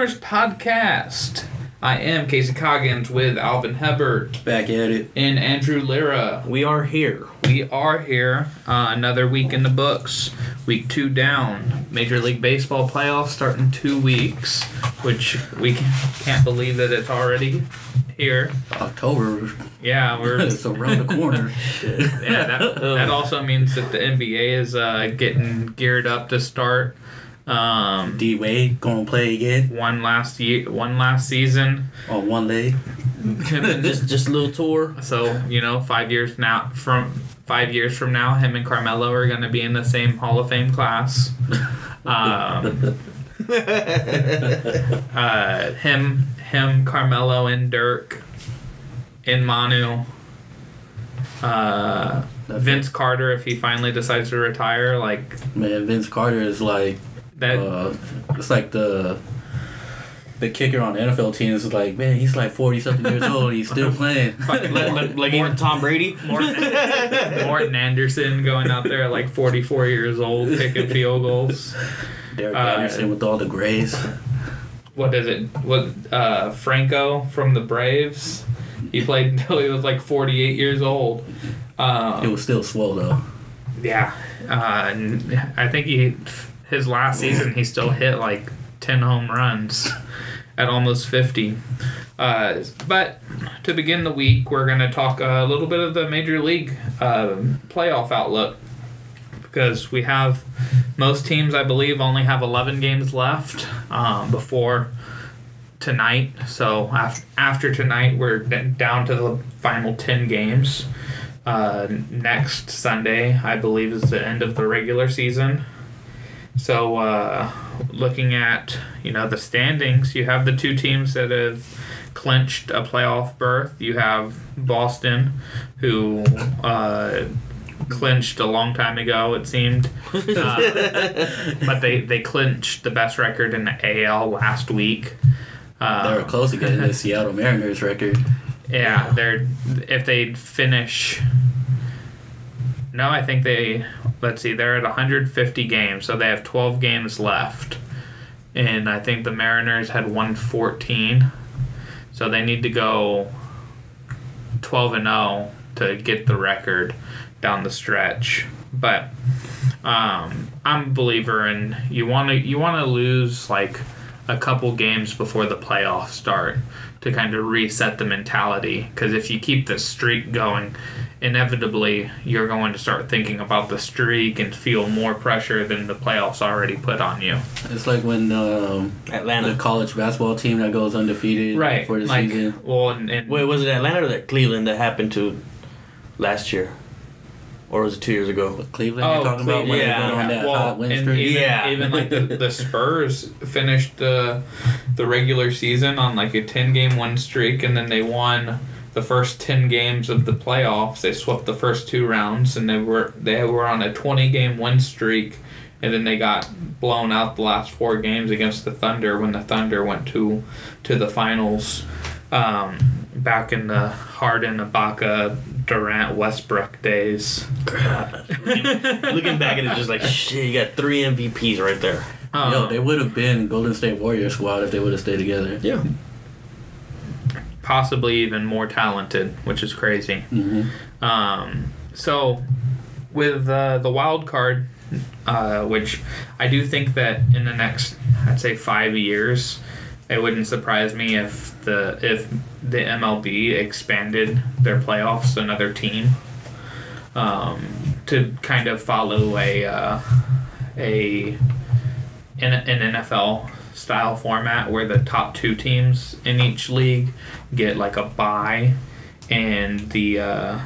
Homers Podcast. I am Casey Coggins with Alvin Hebert. Back at it. And Andrew Lira. We are here. Another week in the books. Week 2 down. Major League Baseball playoffs start in 2 weeks, which we can't believe that it's already here. October. Yeah, it's around the corner. Yeah, that also means that the NBA is getting geared up to start. D Wade gonna play again. One last season On one leg. just a little tour. So 5 years from now, him and Carmelo are going to be in the same Hall of Fame class. Him, Carmelo, and Dirk, and Manu. Vince Carter, if he finally decides to retire, man, Vince Carter is like that. It's like the kicker on the NFL teams is like, man, he's like 40-something years old. He's still playing. like even Tom Brady. Morton Anderson going out there at like 44 years old, kicking field goals. Derek Anderson with all the grays. What is it? Franco from the Braves. He played until he was like 48 years old. It was still swole though. Yeah. I think his last season he still hit like 10 home runs at almost 50. But to begin the week, we're going to talk a little bit of the Major League playoff outlook, because we have most teams, I believe, only have 11 games left before tonight. So after tonight, we're down to the final 10 games. Next Sunday, I believe, is the end of the regular season. So looking at the standings, you have the two teams that have clinched a playoff berth. You have Boston, who clinched a long time ago, it seemed, but they clinched the best record in the AL last week. They were close to getting the Seattle Mariners record. Yeah, if they'd finish. No, I think they're at 150 games, so they have 12 games left. And I think the Mariners had 114. So they need to go 12-0 to get the record down the stretch. But I'm a believer in you want to lose like a couple games before the playoffs start to kind of reset the mentality, because if you keep the streak going, inevitably you're going to start thinking about the streak and feel more pressure than the playoffs already put on you. It's like when Atlanta, the college basketball team that goes undefeated for the season. Well, and wait, was it Atlanta or that Cleveland that happened to last year? Or was it 2 years ago? Cleveland, you're talking about when they went on that hot win streak? Even like the Spurs finished the regular season on like a 10-game win streak, and then they won the first 10 games of the playoffs. They swept the first 2 rounds, and they were on a 20-game win streak, and then they got blown out the last 4 games against the Thunder when the Thunder went to the finals. Back in the Harden, Ibaka, Durant, Westbrook days. God. Looking back at it, just like, shit, you got 3 MVPs right there. They would have been Golden State Warriors squad if they would have stayed together. Yeah. Possibly even more talented, which is crazy. Mm-hmm. So with the wild card, which I do think that in the next, I'd say 5 years, it wouldn't surprise me if the MLB expanded their playoffs to another team to kind of follow an NFL style format where the top 2 teams in each league get like a bye, and the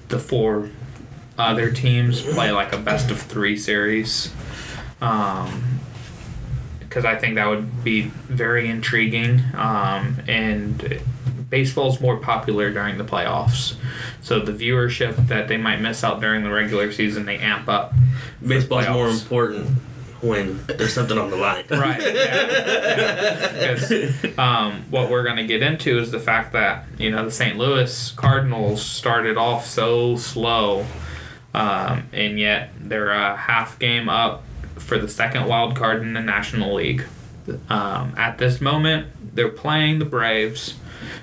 4 other teams play like a best of 3 series. Because I think that would be very intriguing, and baseball's more popular during the playoffs, so the viewership that they might miss out during the regular season, they amp up. Baseball's more important when there's something on the line. Right, yeah. Because what we're going to get into is the fact that, the St. Louis Cardinals started off so slow, and yet they're a half game up for the second wild card in the National League. At this moment, they're playing the Braves,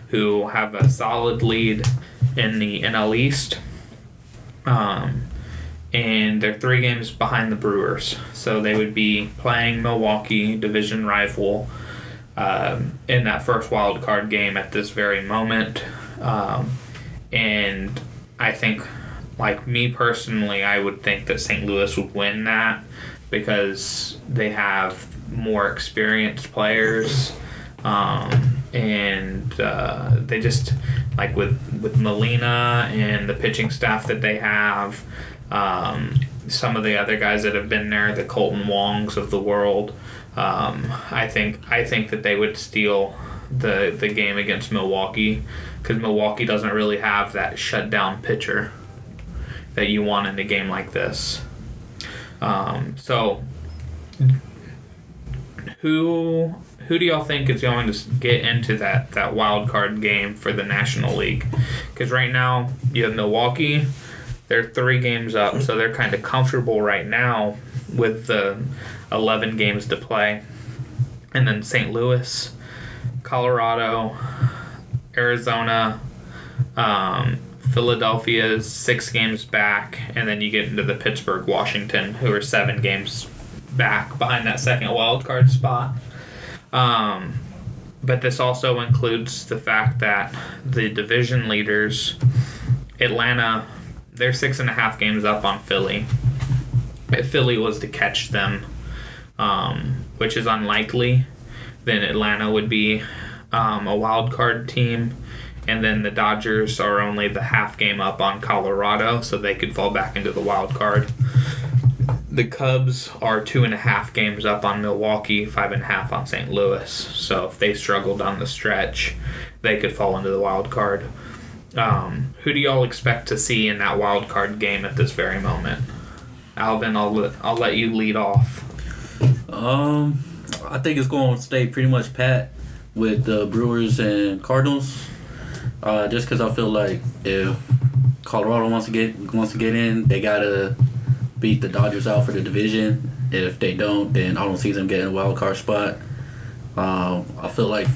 who have a solid lead in the NL East. And they're 3 games behind the Brewers. So they would be playing Milwaukee, division rival, in that first wild card game at this very moment. And I think, like me personally, I would think that St. Louis would win that because they have more experienced players. And they just, like with Molina and the pitching staff that they have, some of the other guys that have been there, the Colton Wongs of the world, I think that they would steal the game against Milwaukee, because Milwaukee doesn't really have that shutdown pitcher that you want in a game like this. So who do y'all think is going to get into that wild card game for the National League? Because right now you have Milwaukee. They're 3 games up, so they're kind of comfortable right now with the 11 games to play. And then St. Louis, Colorado, Arizona, Philadelphia's 6 games back, and then you get into the Pittsburgh, Washington, who are 7 games back behind that second wild card spot. But this also includes the fact that the division leaders, Atlanta, they're 6.5 games up on Philly. If Philly was to catch them, which is unlikely, then Atlanta would be a wild card team. And then the Dodgers are only the half game up on Colorado, so they could fall back into the wild card. The Cubs are 2.5 games up on Milwaukee, 5.5 on St. Louis. So if they struggle down the stretch, they could fall into the wild card. Who do y'all expect to see in that wild card game at this very moment? Alvin, I'll let you lead off. I think it's going to stay pretty much pat with the Brewers and Cardinals. Just because I feel like if Colorado wants to get in, they gotta beat the Dodgers out for the division. If they don't, then I don't see them getting a wild card spot. I feel like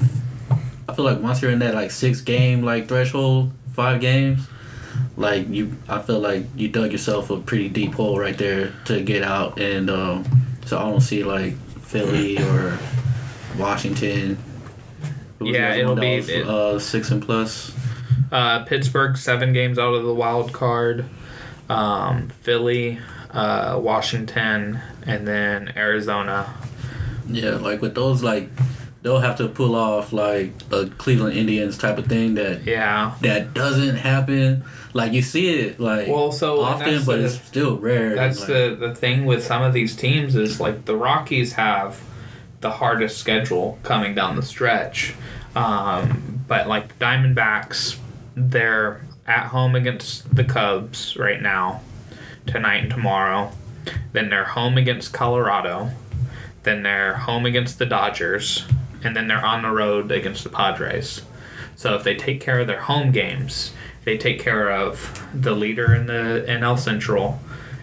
once you're in that like 6 game like threshold, 5 games, I feel like you dug yourself a pretty deep hole right there to get out, and so I don't see like Philly or Washington. Yeah, it'll be 6 and plus. Pittsburgh 7 games out of the wild card. Philly, Washington, and then Arizona. Yeah, like with those, like they'll have to pull off like a Cleveland Indians type of thing that doesn't happen. Like you see it like often, but it's still rare. That's the thing with some of these teams is like the Rockies have the hardest schedule coming down the stretch. But like the Diamondbacks, they're at home against the Cubs right now, tonight and tomorrow. Then they're home against Colorado. Then they're home against the Dodgers. And then they're on the road against the Padres. So if they take care of their home games, they take care of the leader in the NL Central,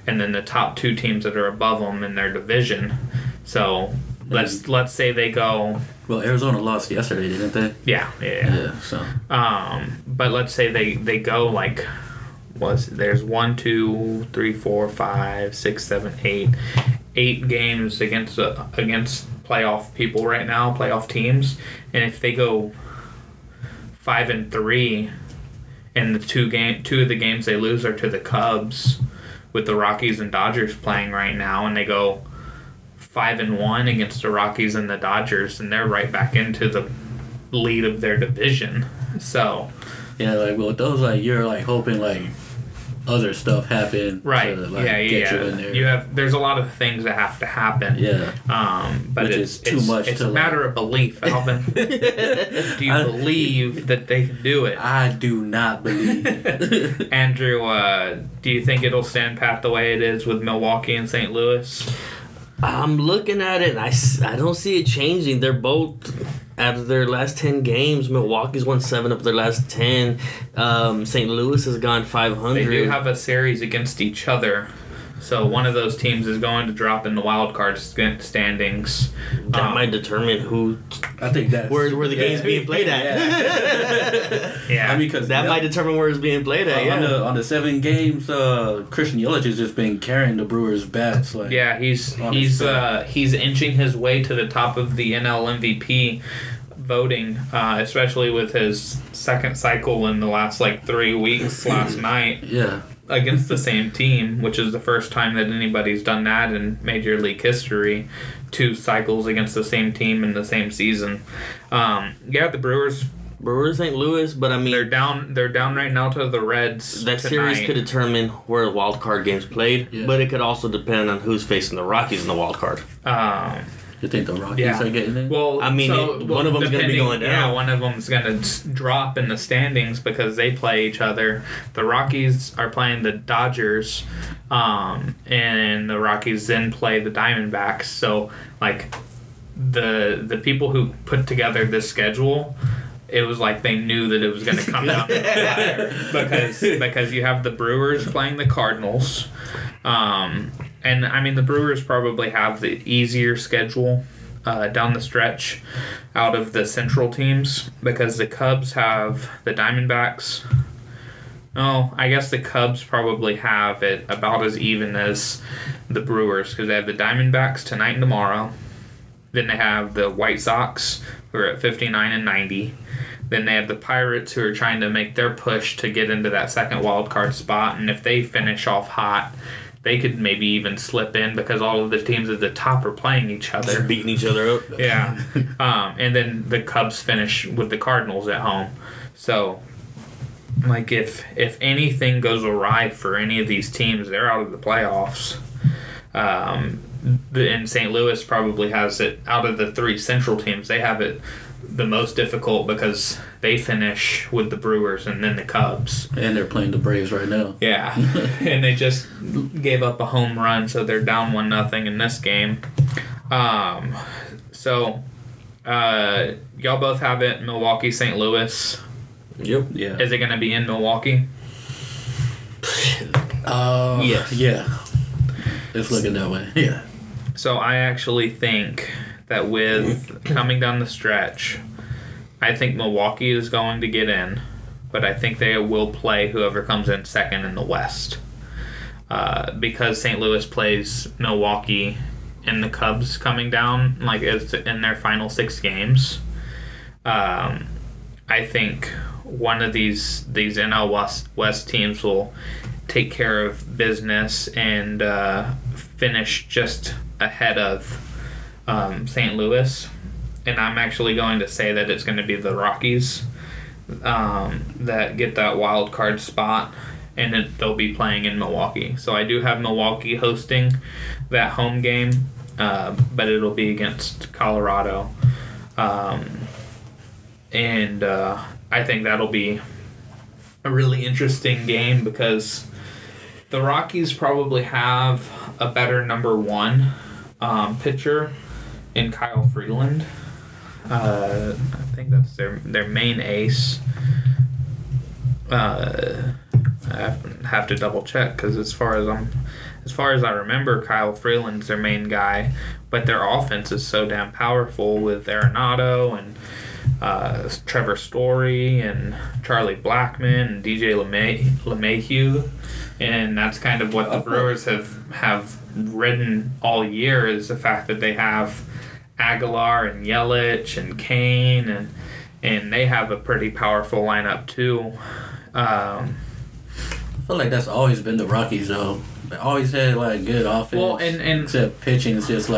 and then the top 2 teams that are above them in their division. So let's say they go. Well, Arizona lost yesterday, didn't they? Yeah. So. But let's say they go like, there's 1, 2, 3, 4, 5, 6, 7, 8 games against playoff people right now, playoff teams, and if they go 5-3, and the two of the games they lose are to the Cubs, with the Rockies and Dodgers playing right now, and they go 5-1 against the Rockies and the Dodgers, and they're right back into the lead of their division. So yeah, like with those, like you're like hoping like other stuff happen, right? To, like, get you in there. There's a lot of things that have to happen. Yeah. But it's too much. It's a matter of belief, Alvin. Do you believe that they can do it? I do not believe. Andrew, do you think it'll stand pat the way it is with Milwaukee and St. Louis? I'm looking at it, and I don't see it changing. They're both, out of their last 10 games, Milwaukee's won 7 of their last 10. St. Louis has gone 500. They do have a series against each other. So one of those teams is going to drop in the wild card standings. That might determine who. I think that's where the game's being played at. Yeah, I mean, because that might determine where it's being played at. On the 7 games, Christian Yelich has just been carrying the Brewers' bats. Like, yeah, he's inching his way to the top of the NL MVP voting, especially with his second cycle in the last 3 weeks last night. Yeah. Against the same team, which is the first time that anybody's done that in Major League history. 2 cycles against the same team in the same season. The Brewers St. Louis, but I mean they're down right now to the Reds. That tonight. series could determine where the wild card game's played, but it could also depend on who's facing the Rockies in the wild card. You think the Rockies are getting in? Well, I mean, one of them's going to be going down. Yeah, one of them's going to drop in the standings because they play each other. The Rockies are playing the Dodgers, and the Rockies then play the Diamondbacks. So, the people who put together this schedule, it was like they knew that it was going to come down to the wire because you have the Brewers playing the Cardinals. And I mean, the Brewers probably have the easier schedule down the stretch out of the Central teams because the Cubs have the Diamondbacks. Oh, I guess the Cubs probably have it about as even as the Brewers because they have the Diamondbacks tonight and tomorrow. Then they have the White Sox, who are at 59 and 90. Then they have the Pirates, who are trying to make their push to get into that second wild card spot. And if they finish off hot, they could maybe even slip in because all of the teams at the top are playing each other. They're beating each other up. Yeah. And then the Cubs finish with the Cardinals at home. So, if anything goes awry for any of these teams, they're out of the playoffs. And St. Louis probably has it out of the 3 Central teams. They have it the most difficult because they finish with the Brewers and then the Cubs. And they're playing the Braves right now. Yeah. And they just gave up a home run, so they're down 1-0 in this game. Y'all both have it, Milwaukee, St. Louis. Yep. Yeah. Is it going to be in Milwaukee? Yes. Yeah. It's looking that way. Yeah. So I actually think that with coming down the stretch, I think Milwaukee is going to get in, but I think they will play whoever comes in second in the West. Because St. Louis plays Milwaukee and the Cubs coming down, it's in their final 6 games. I think one of these NL West teams will take care of business and finish just ahead of St. Louis, and I'm actually going to say that it's going to be the Rockies that get that wild card spot, and they'll be playing in Milwaukee. So I do have Milwaukee hosting that home game, but it'll be against Colorado, and I think that'll be a really interesting game because the Rockies probably have a better number 1 pitcher in Kyle Freeland. I think that's their main ace. I have to double check because as far as I remember, Kyle Freeland's their main guy, but their offense is so damn powerful with Arenado and Trevor Story and Charlie Blackmon and DJ LeMahieu, and that's kind of what the Brewers have ridden all year is the fact that they have Aguilar and Yelich and Kane and they have a pretty powerful lineup too. I feel like that's always been the Rockies though. They always had good offense. Well, and except pitching is just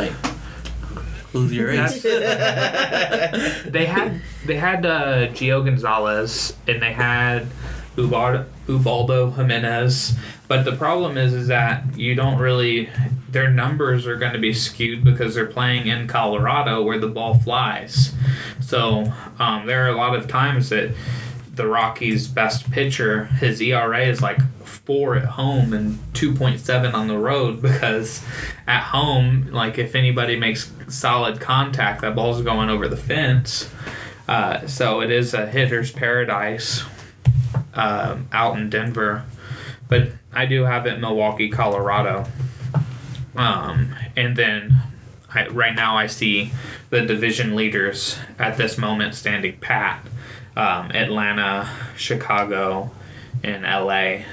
who's your ace? They had Gio Gonzalez and they had Ubaldo Jimenez, but the problem is that you don't really. Their numbers are going to be skewed because they're playing in Colorado where the ball flies. So there are a lot of times that the Rockies' best pitcher, his ERA is 4 at home and 2.7 on the road because at home, if anybody makes solid contact, that ball's going over the fence. So it is a hitter's paradise out in Denver. But I do have it in Milwaukee, Colorado. And then right now I see the division leaders at this moment standing pat. Atlanta, Chicago, and LA.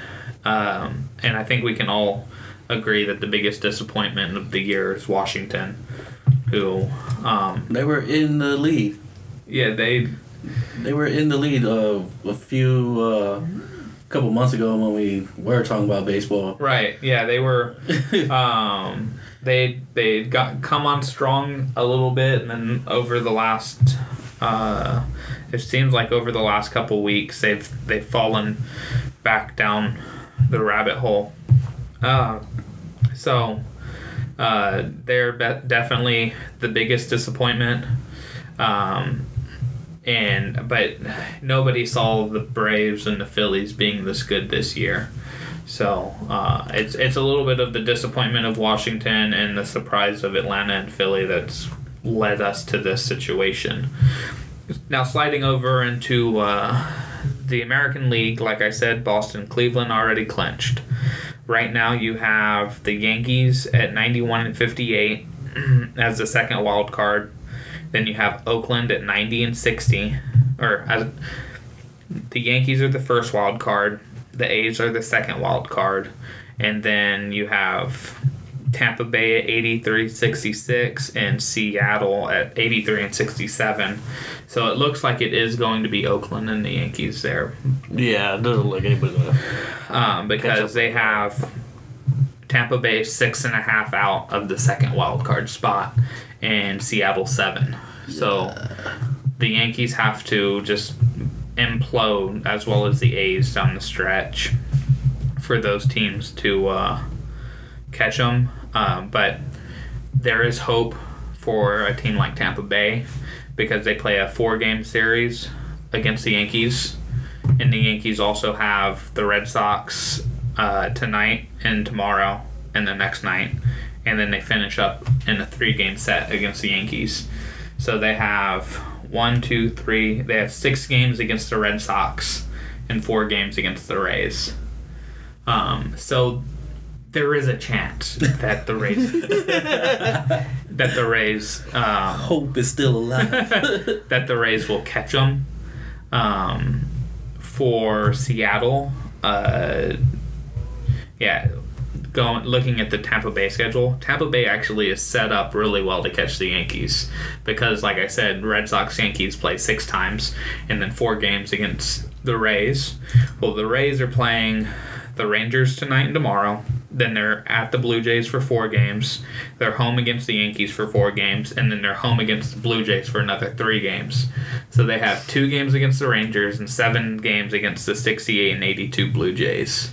And I think we can all agree that the biggest disappointment of the year is Washington, who... they were in the lead. Yeah, they were in the lead a couple months ago when we were talking about baseball. Right, yeah, they were... They got come on strong a little bit, and then over the last... it seems like over the last couple weeks they've fallen back down the rabbit hole. So they're definitely the biggest disappointment. But nobody saw the Braves and the Phillies being this good this year. So it's a little bit of the disappointment of Washington and the surprise of Atlanta and Philly that's led us to this situation. Now, sliding over into the American League, like I said, Boston, Cleveland already clinched. Right now, you have the Yankees at 91 and 58 as the second wild card. Then you have Oakland at 90 and 60. The Yankees are the first wild card. The A's are the second wild card. And then you have Tampa Bay at 83-66 and Seattle at 83 and 67. So it looks like it is going to be Oakland and the Yankees there. Yeah, it doesn't look anybody gonna because they have Tampa Bay 6.5 out of the second wild card spot and Seattle 7. So the Yankees have to just implode as well as the A's down the stretch for those teams to catch them. But there is hope for a team like Tampa Bay because they play a 4-game series against the Yankees. And the Yankees also have the Red Sox tonight and tomorrow and the next night. And then they finish up in a 3-game set against the Yankees. So they have they have 6 games against the Red Sox and 4 games against the Rays. So there is a chance that the Rays hope is still alive. that the Rays will catch them. For Seattle, looking at the Tampa Bay schedule, Tampa Bay actually is set up really well to catch the Yankees because, like I said, Red Sox Yankees play 6 times and then 4 games against the Rays. Well, the Rays are playing the Rangers tonight and tomorrow. Then they're at the Blue Jays for 4 games. They're home against the Yankees for 4 games, and then they're home against the Blue Jays for another 3 games. So they have 2 games against the Rangers and 7 games against the 68 and 82 Blue Jays.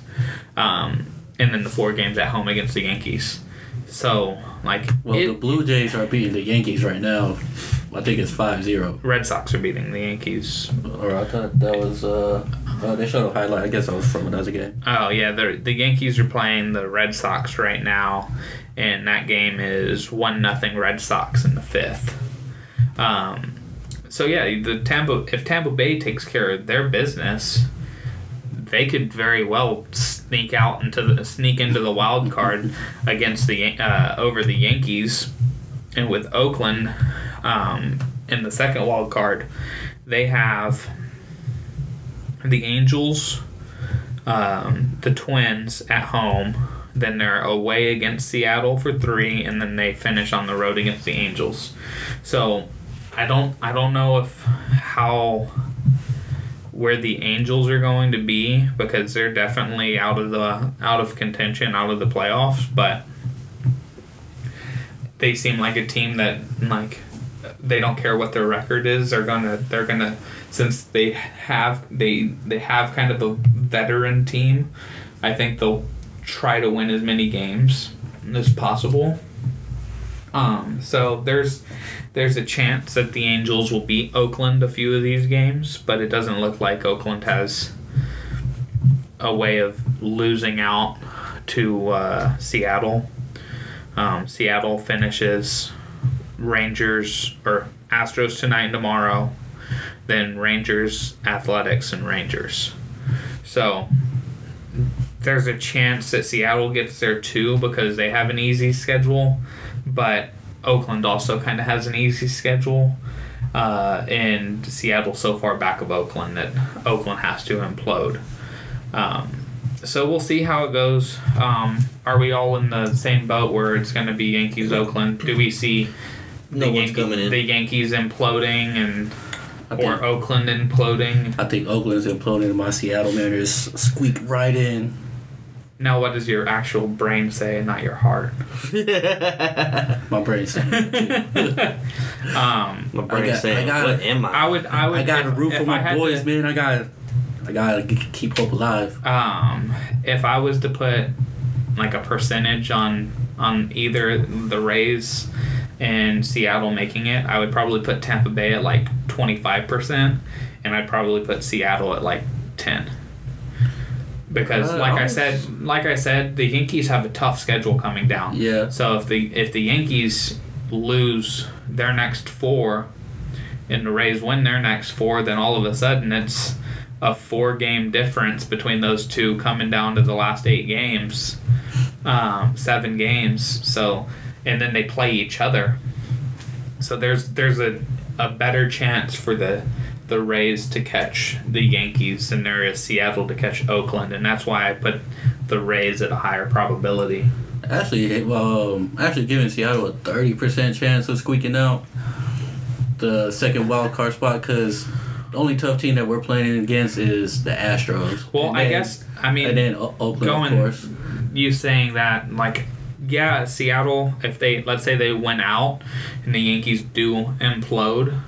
And then the 4 games at home against the Yankees. So, the Blue Jays are beating the Yankees right now. I think it's 5-0. Red Sox are beating the Yankees. Or I thought that was... they showed a highlight. I guess I was from another game. Oh, yeah. The Yankees are playing the Red Sox right now, and that game is 1-0 Red Sox in the 5th. So, yeah, if Tampa Bay takes care of their business, they could very well sneak into the wild card against over the Yankees. And with Oakland in the second wild card, they have the Angels, the Twins at home. Then they're away against Seattle for 3, and then they finish on the road against the Angels. So I don't know where the Angels are going to be because they're definitely out of contention, out of the playoffs, but they seem like a team that they don't care what their record is. They're gonna since they have kind of a veteran team, I think they'll try to win as many games as possible. So there's a chance that the Angels will beat Oakland a few of these games, but it doesn't look like Oakland has a way of losing out to Seattle. Seattle finishes Astros tonight and tomorrow, then Rangers, Athletics, and Rangers. So there's a chance that Seattle gets there too because they have an easy schedule, but Oakland also kind of has an easy schedule. And Seattle's so far back of Oakland that Oakland has to implode. So we'll see how it goes. Are we all in the same boat where it's going to be Yankees-Oakland? Do we see the Yankees imploding or Oakland imploding? I think Oakland's imploding and my Seattle Mariners squeak right in. Now, what does your actual brain say, not your heart? My brain saying. My brain saying, what am I? I gotta root for my boys, man. I gotta keep hope alive. If I was to put like a percentage on either the Rays and Seattle making it, I would probably put Tampa Bay at like 25%, and I'd probably put Seattle at like 10%. Because like I said, the Yankees have a tough schedule coming down. Yeah. So if the Yankees lose their next 4 and the Rays win their next 4, then all of a sudden it's a 4-game difference between those two coming down to the last 8 games, 7 games. So, and then they play each other. So there's a better chance for the Rays to catch the Yankees than there is Seattle to catch Oakland, and that's why I put the Rays at a higher probability. Actually giving Seattle a 30% chance of squeaking out the second wild card spot because the only tough team that we're playing against is the Astros. Well, and then Oakland, of course. You saying that, like, yeah, Seattle, if let's say they went out and the Yankees do implode,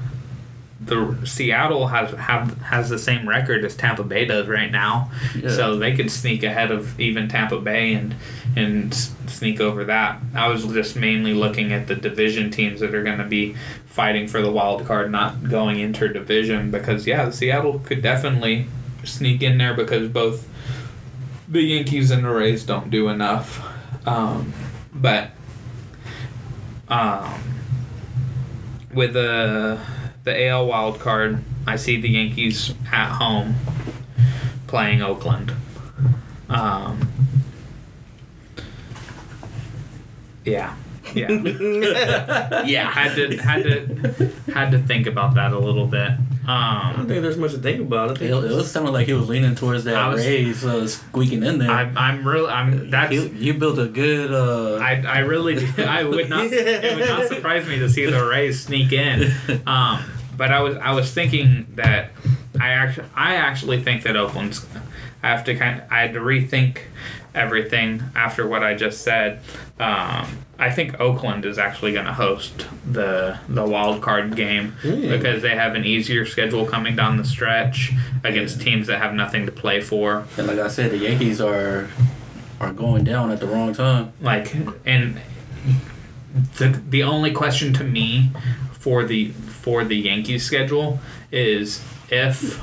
the Seattle has the same record as Tampa Bay does right now, so they could sneak ahead of even Tampa Bay and sneak over that. I was just mainly looking at the division teams that are going to be fighting for the wild card, not going inter-division, because Seattle could definitely sneak in there because both the Yankees and the Rays don't do enough. With the AL wild card, I see the Yankees at home playing Oakland. Yeah. Yeah. Had to think about that a little bit. I don't think there's much to think about. It was sounding like he was leaning towards that Rays squeaking in there. You built a good. I really do. It would not surprise me to see the Rays sneak in. But I was thinking that I actually think that Oakland's. I had to rethink everything after what I just said. I think Oakland is actually going to host the wild card game because they have an easier schedule coming down the stretch against teams that have nothing to play for. And like I said, the Yankees are going down at the wrong time. And the only question to me for the Yankees schedule is if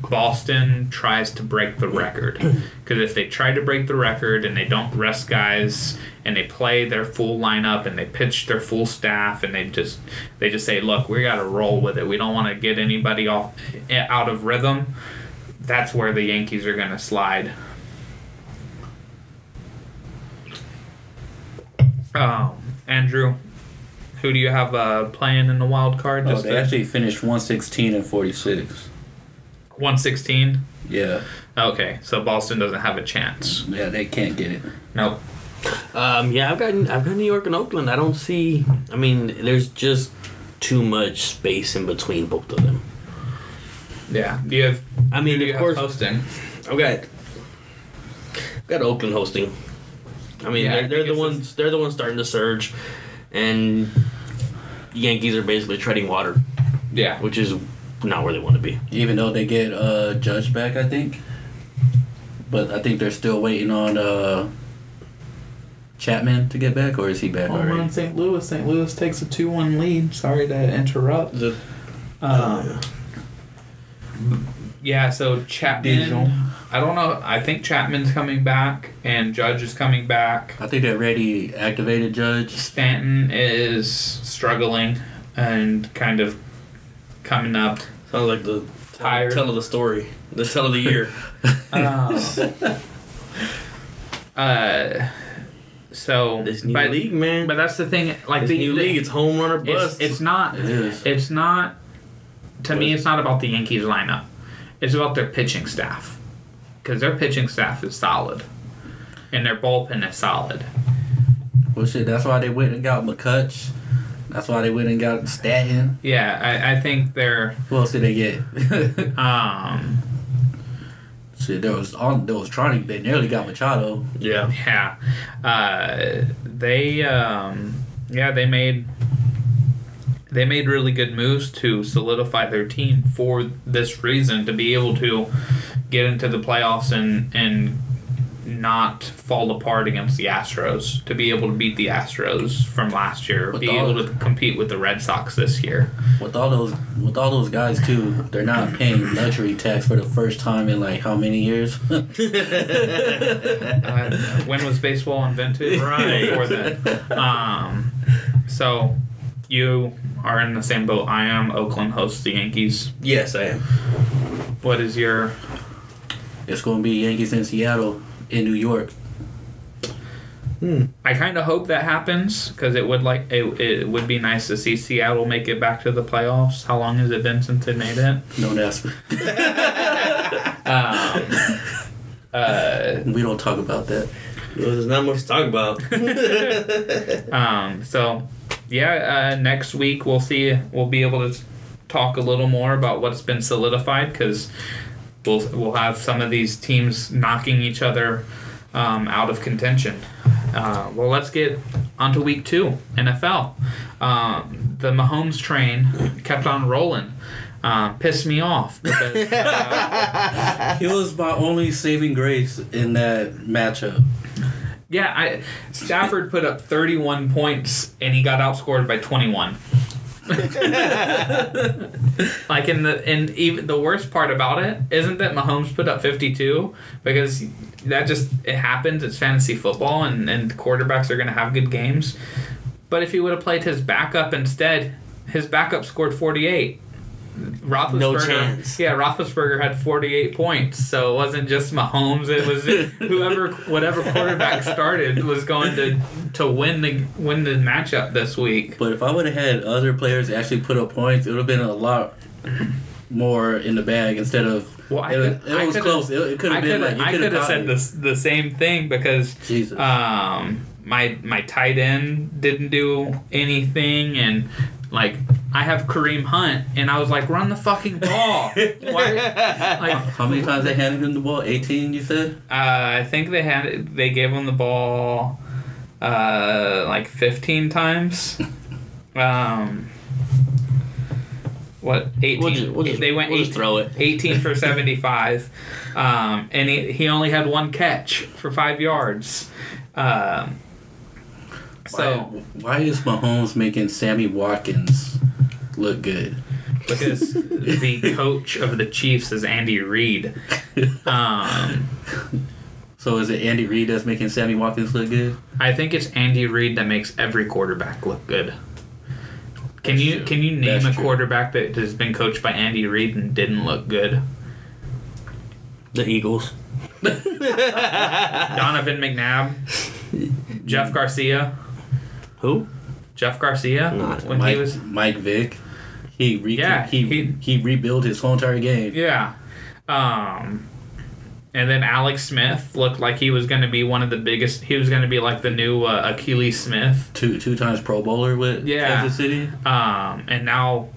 Boston tries to break the record. Because if they try to break the record and they don't rest guys and they play their full lineup and they pitch their full staff and they just say, look, we got to roll with it. We don't want to get anybody out of rhythm. That's where the Yankees are going to slide. Andrew, who do you have playing in the wild card? They actually finished 116-46. 116? Yeah. Okay, so Boston doesn't have a chance. Yeah, they can't get it. Nope. I've got New York and Oakland. I don't see. I mean, there's just too much space in between both of them. Yeah. Do you have? I mean, of course, hosting. I've got Oakland hosting. I mean, they're the ones starting to surge, and the Yankees are basically treading water. Yeah. Which is not where they want to be. Even though they get Judge back, I think. But I think they're still waiting on Chapman to get back, or is he back already? We're in St. Louis. St. Louis takes a 2-1 lead. Sorry to interrupt. Yeah, so Chapman, I don't know. I think Chapman's coming back and Judge is coming back. I think they already activated Judge. Stanton is struggling and kind of coming up. Sounds like the tired. Tell of the story. The tell of the year. So This new league, man. But that's the thing. Like this new league, it's home run or bust. It's not. It is. It's not. To me, it's not about the Yankees lineup. It's about their pitching staff, because their pitching staff is solid, and their bullpen is solid. Well, shit. That's why they went and got McCutch. That's why they went and got Stanton. Yeah, I think they're. Who else did they get? Shit, there was trying. They nearly got Machado. Yeah. They made really good moves to solidify their team for this reason, to be able to get into the playoffs and not fall apart against the Astros, to be able to beat the Astros from last year, be able to compete with the Red Sox this year. With all those guys too, they're not paying luxury tax for the first time in like how many years? When was baseball invented? Right. Before that. So you are in the same boat I am. Oakland hosts the Yankees. Yes, I am. What is your... It's going to be Yankees in Seattle, in New York. I kind of hope that happens, because it would be nice to see Seattle make it back to the playoffs. How long has it been since they made it? Don't ask me. We don't talk about that. There's not much to talk about. Next week we'll be able to talk a little more about what's been solidified, because we'll have some of these teams knocking each other out of contention. Well, let's get onto week 2, NFL. The Mahomes train kept on rolling. Pissed me off because He was my only saving grace in that matchup. yeah, Stafford put up 31 points and he got outscored by 21. Like and even the worst part about it isn't that Mahomes put up 52, because it happens. It's fantasy football, and quarterbacks are going to have good games. But if he would have played his backup instead, his backup scored 48. No chance. Yeah, Roethlisberger had 48 points, so it wasn't just Mahomes. It was whatever quarterback started was going to win the matchup this week. But if I would have had other players actually put up points, it would have been a lot more in the bag instead of. Well, it was close. It could have been like I could have said the same thing, because Jesus. My tight end didn't do anything, and like I have Kareem Hunt, and I was like, run the fucking ball. Why? Like, how many times they handed him the ball? 18, you said? I think they gave him the ball like 15 times. 18? They went 18, throw it. 18 for 75, and he only had one catch for 5 yards. Why is Mahomes making Sammy Watkins look good? Because the coach of the Chiefs is Andy Reid. So is it Andy Reid that's making Sammy Watkins look good? I think it's Andy Reid that makes every quarterback look good. Can you name a quarterback that has been coached by Andy Reid and didn't look good? The Eagles. Donovan McNabb. Jeff Garcia. Who? Jeff Garcia. Mike Vick. He rebuilt his whole entire game. Yeah. And then Alex Smith looked like he was going to be one of the biggest. He was going to be like the new Achilles Smith. Two times Pro Bowler with Kansas City. And now,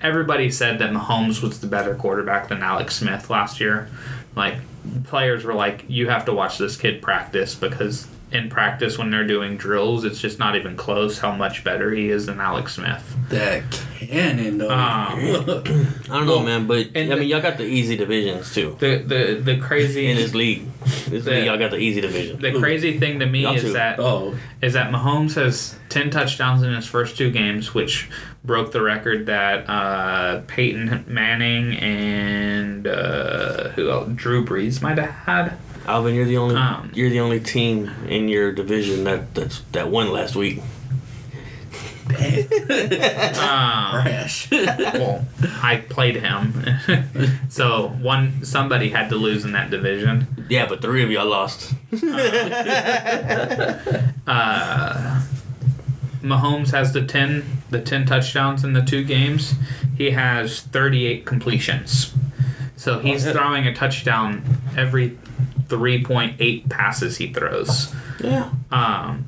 everybody said that Mahomes was the better quarterback than Alex Smith last year. Like, players were like, you have to watch this kid practice, because in practice when they're doing drills, it's just not even close how much better he is than Alex Smith. That cannon, though. I don't know, man, but y'all got the easy divisions too. The crazy in this league. Y'all got the easy division. The crazy thing to me is that Mahomes has 10 touchdowns in his first 2 games, which broke the record that Peyton Manning and who else? Drew Brees might have had. Alvin, you're the only team in your division that won last week. Rash. Well, I played him, so somebody had to lose in that division. Yeah, but 3 of y'all lost. Mahomes has the 10 touchdowns in the 2 games. He has 38 completions. So he's throwing a touchdown every 3.8 passes he throws. Yeah.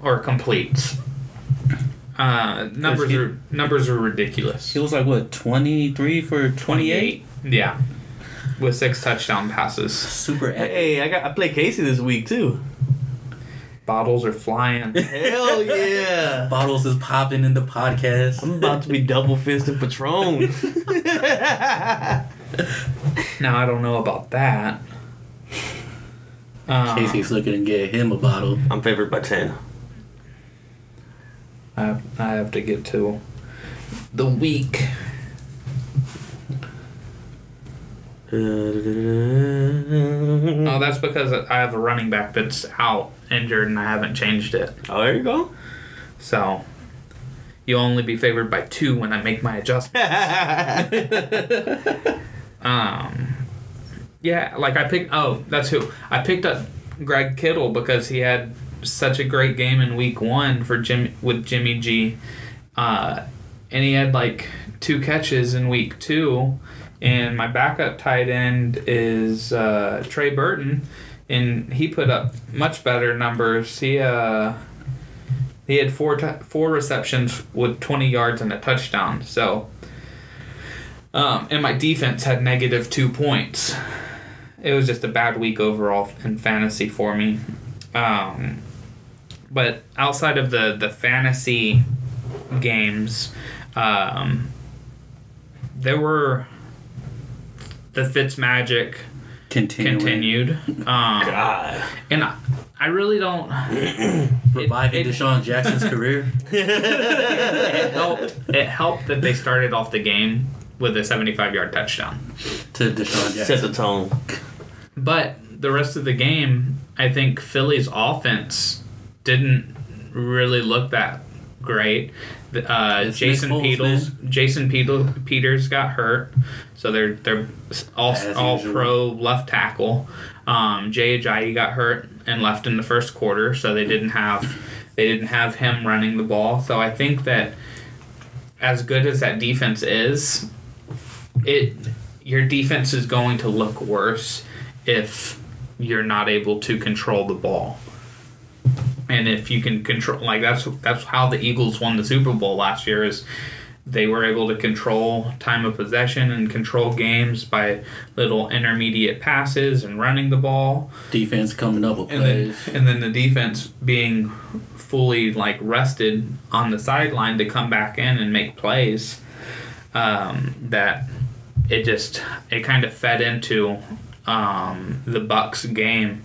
Or completes. Numbers are ridiculous. He was like, what, 23 for 28? Yeah. With 6 touchdown passes. Super epic. Hey, I play Casey this week too. Bottles are flying. Hell yeah. Bottles is popping in the podcast. I'm about to be double fisted Patron. Now, I don't know about that. Casey's looking to get him a bottle. I'm favored by 10. I have to get to the week. Oh, that's because I have a running back that's out, injured, and I haven't changed it. Oh, there you go. So, you'll only be favored by 2 when I make my adjustment. Yeah, like I picked... Oh, that's who. I picked up Greg Kittle because he had such a great game in week 1 with Jimmy G. And he had like 2 catches in week 2. And my backup tight end is Trey Burton. And he put up much better numbers. He had 4 receptions with 20 yards and a touchdown. So... and my defense had negative 2 points. It was just a bad week overall in fantasy for me. But outside of the fantasy games, there were the Fitzmagic continued. God. And I really don't... Reviving Deshaun Jackson's career. It helped that they started off the game with a 75-yard touchdown. To Deshaun Jackson. Set the tone. But the rest of the game, I think Philly's offense didn't really look that great. Jason Peters got hurt, so they're all pro left tackle. Jay Ajayi got hurt and left in the first quarter, so they didn't have him running the ball. So I think that as good as that defense is, your defense is going to look worse if you're not able to control the ball. And if you can control, like that's how the Eagles won the Super Bowl last year, is they were able to control time of possession and control games by little intermediate passes and running the ball. Defense coming up with plays. And then the defense being fully like rested on the sideline to come back in and make plays. That it kind of fed into the Bucs game.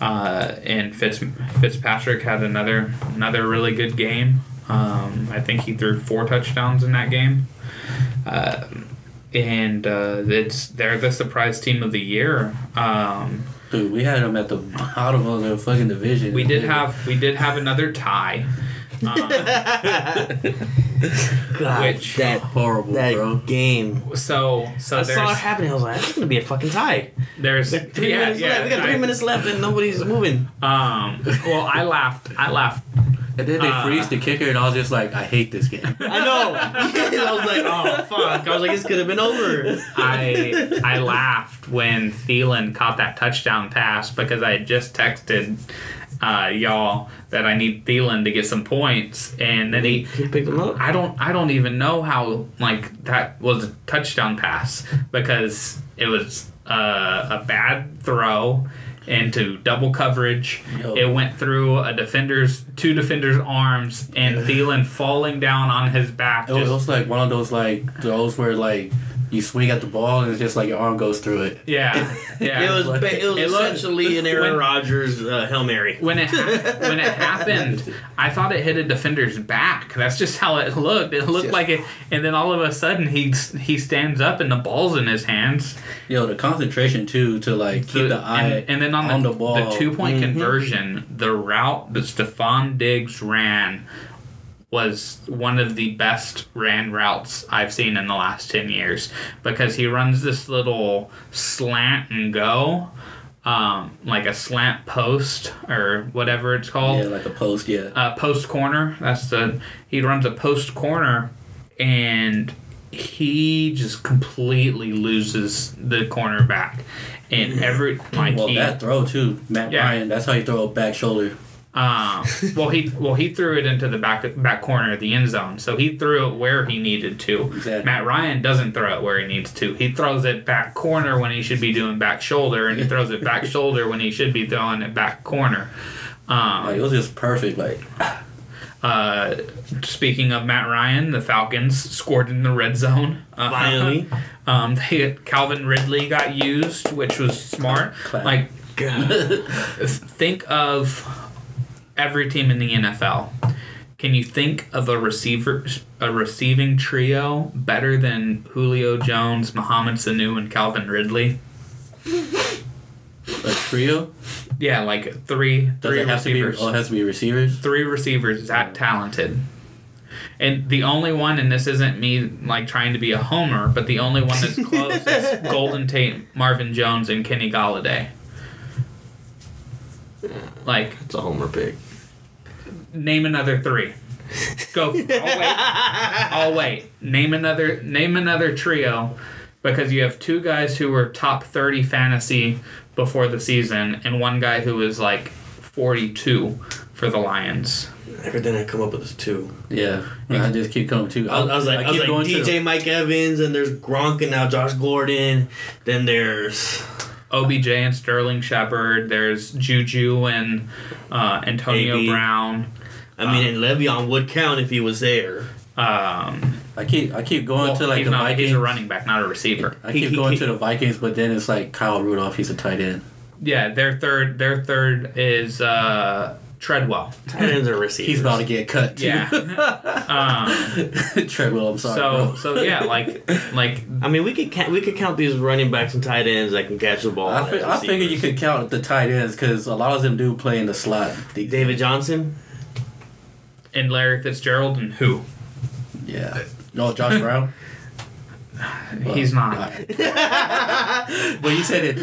And Fitzpatrick had another really good game. I think he threw 4 touchdowns in that game. And they're the surprise team of the year. Dude, we had them at the bottom of the fucking division. We did have another tie. God, which that horrible, that bro. game. So I saw it happening. I was like, "That's gonna be a fucking tie." There's We got 3 minutes left and nobody's moving. Well, I laughed. And then they freeze the kicker, and I was just like, I hate this game. I know. I was like, "Oh fuck!" I was like, "This could have been over." I laughed when Thielen caught that touchdown pass because I had just texted y'all that I need Thielen to get some points, and then he picked him up. I don't even know how like that was a touchdown pass because it was a bad throw into double coverage. Yo. It went through two defenders' arms, and Thielen falling down on his back. It was like one of those like throws where like you swing at the ball and it's just like your arm goes through it. Yeah. It was essentially an Aaron Rodgers Hail Mary. When it happened, I thought it hit a defender's back. That's just how it looked. It looked like it, and then all of a sudden he stands up and the ball's in his hands. Yo, the concentration too to like keep the eye and then on the ball. The 2-point conversion, the route that Stephon Diggs ran was one of the best ran routes I've seen in the last 10 years because he runs this little slant and go, like a slant post or whatever it's called. Yeah, like a post, yeah. Post corner. He runs a post corner, and he just completely loses the cornerback. And that throw too, Matt Ryan. That's how you throw a back shoulder. He threw it into the back corner of the end zone, so he threw it where he needed to. Exactly. Matt Ryan doesn't throw it where he needs to. He throws it back corner when he should be doing back shoulder, and he throws it back shoulder when he should be throwing it back corner. It was just perfect. Speaking of Matt Ryan, the Falcons scored in the red zone. Finally. Calvin Ridley got used, which was smart. God. Think of every team in the NFL. Can you think of a receiving trio better than Julio Jones, Mohamed Sanu, and Calvin Ridley? A trio? Yeah, like three receivers. It has to be receivers? 3 receivers that talented. And the only one, and this isn't me trying to be a homer, but the only one that's close is Golden Tate, Marvin Jones, and Kenny Galladay. It's a homer pick. Name another 3. Go. I'll wait. Name another trio, because you have 2 guys who were top 30 fantasy before the season, and 1 guy who was 42 for the Lions. Everything I come up with is 2. Yeah, I just keep coming to. I was like DJ Mike Evans, and there's Gronk, and now Josh Gordon. Then there's OBJ and Sterling Shepard. There's Juju and Antonio AB. Brown. I mean, and Le'Veon would count if he was there. I keep going to the Vikings. He's a running back, not a receiver. I keep going to the Vikings, but then it's Kyle Rudolph. He's a tight end. Yeah, their third is Treadwell. Tight ends are receivers. He's about to get cut too. Yeah. Treadwell, I'm sorry. So yeah, I mean, we could count these running backs and tight ends that can catch the ball. I figured you could count the tight ends because a lot of them do play in the slot. David Johnson and Larry Fitzgerald and who? Yeah. No, Josh Brown. He's not. Well, you said it.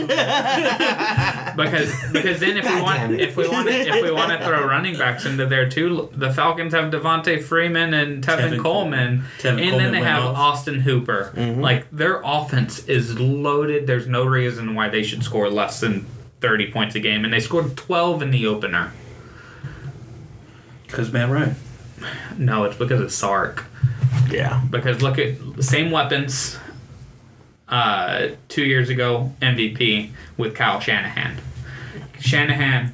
because then if we want to throw running backs into there too, the Falcons have Devontae Freeman and Tevin Coleman, and then they have Austin Hooper. Mm-hmm. Their offense is loaded. There's no reason why they should score less than 30 points a game, and they scored 12 in the opener. Because Matt Ryan. No, it's because of Sark. Yeah. Because look at the same weapons 2 years ago, MVP with Kyle Shanahan.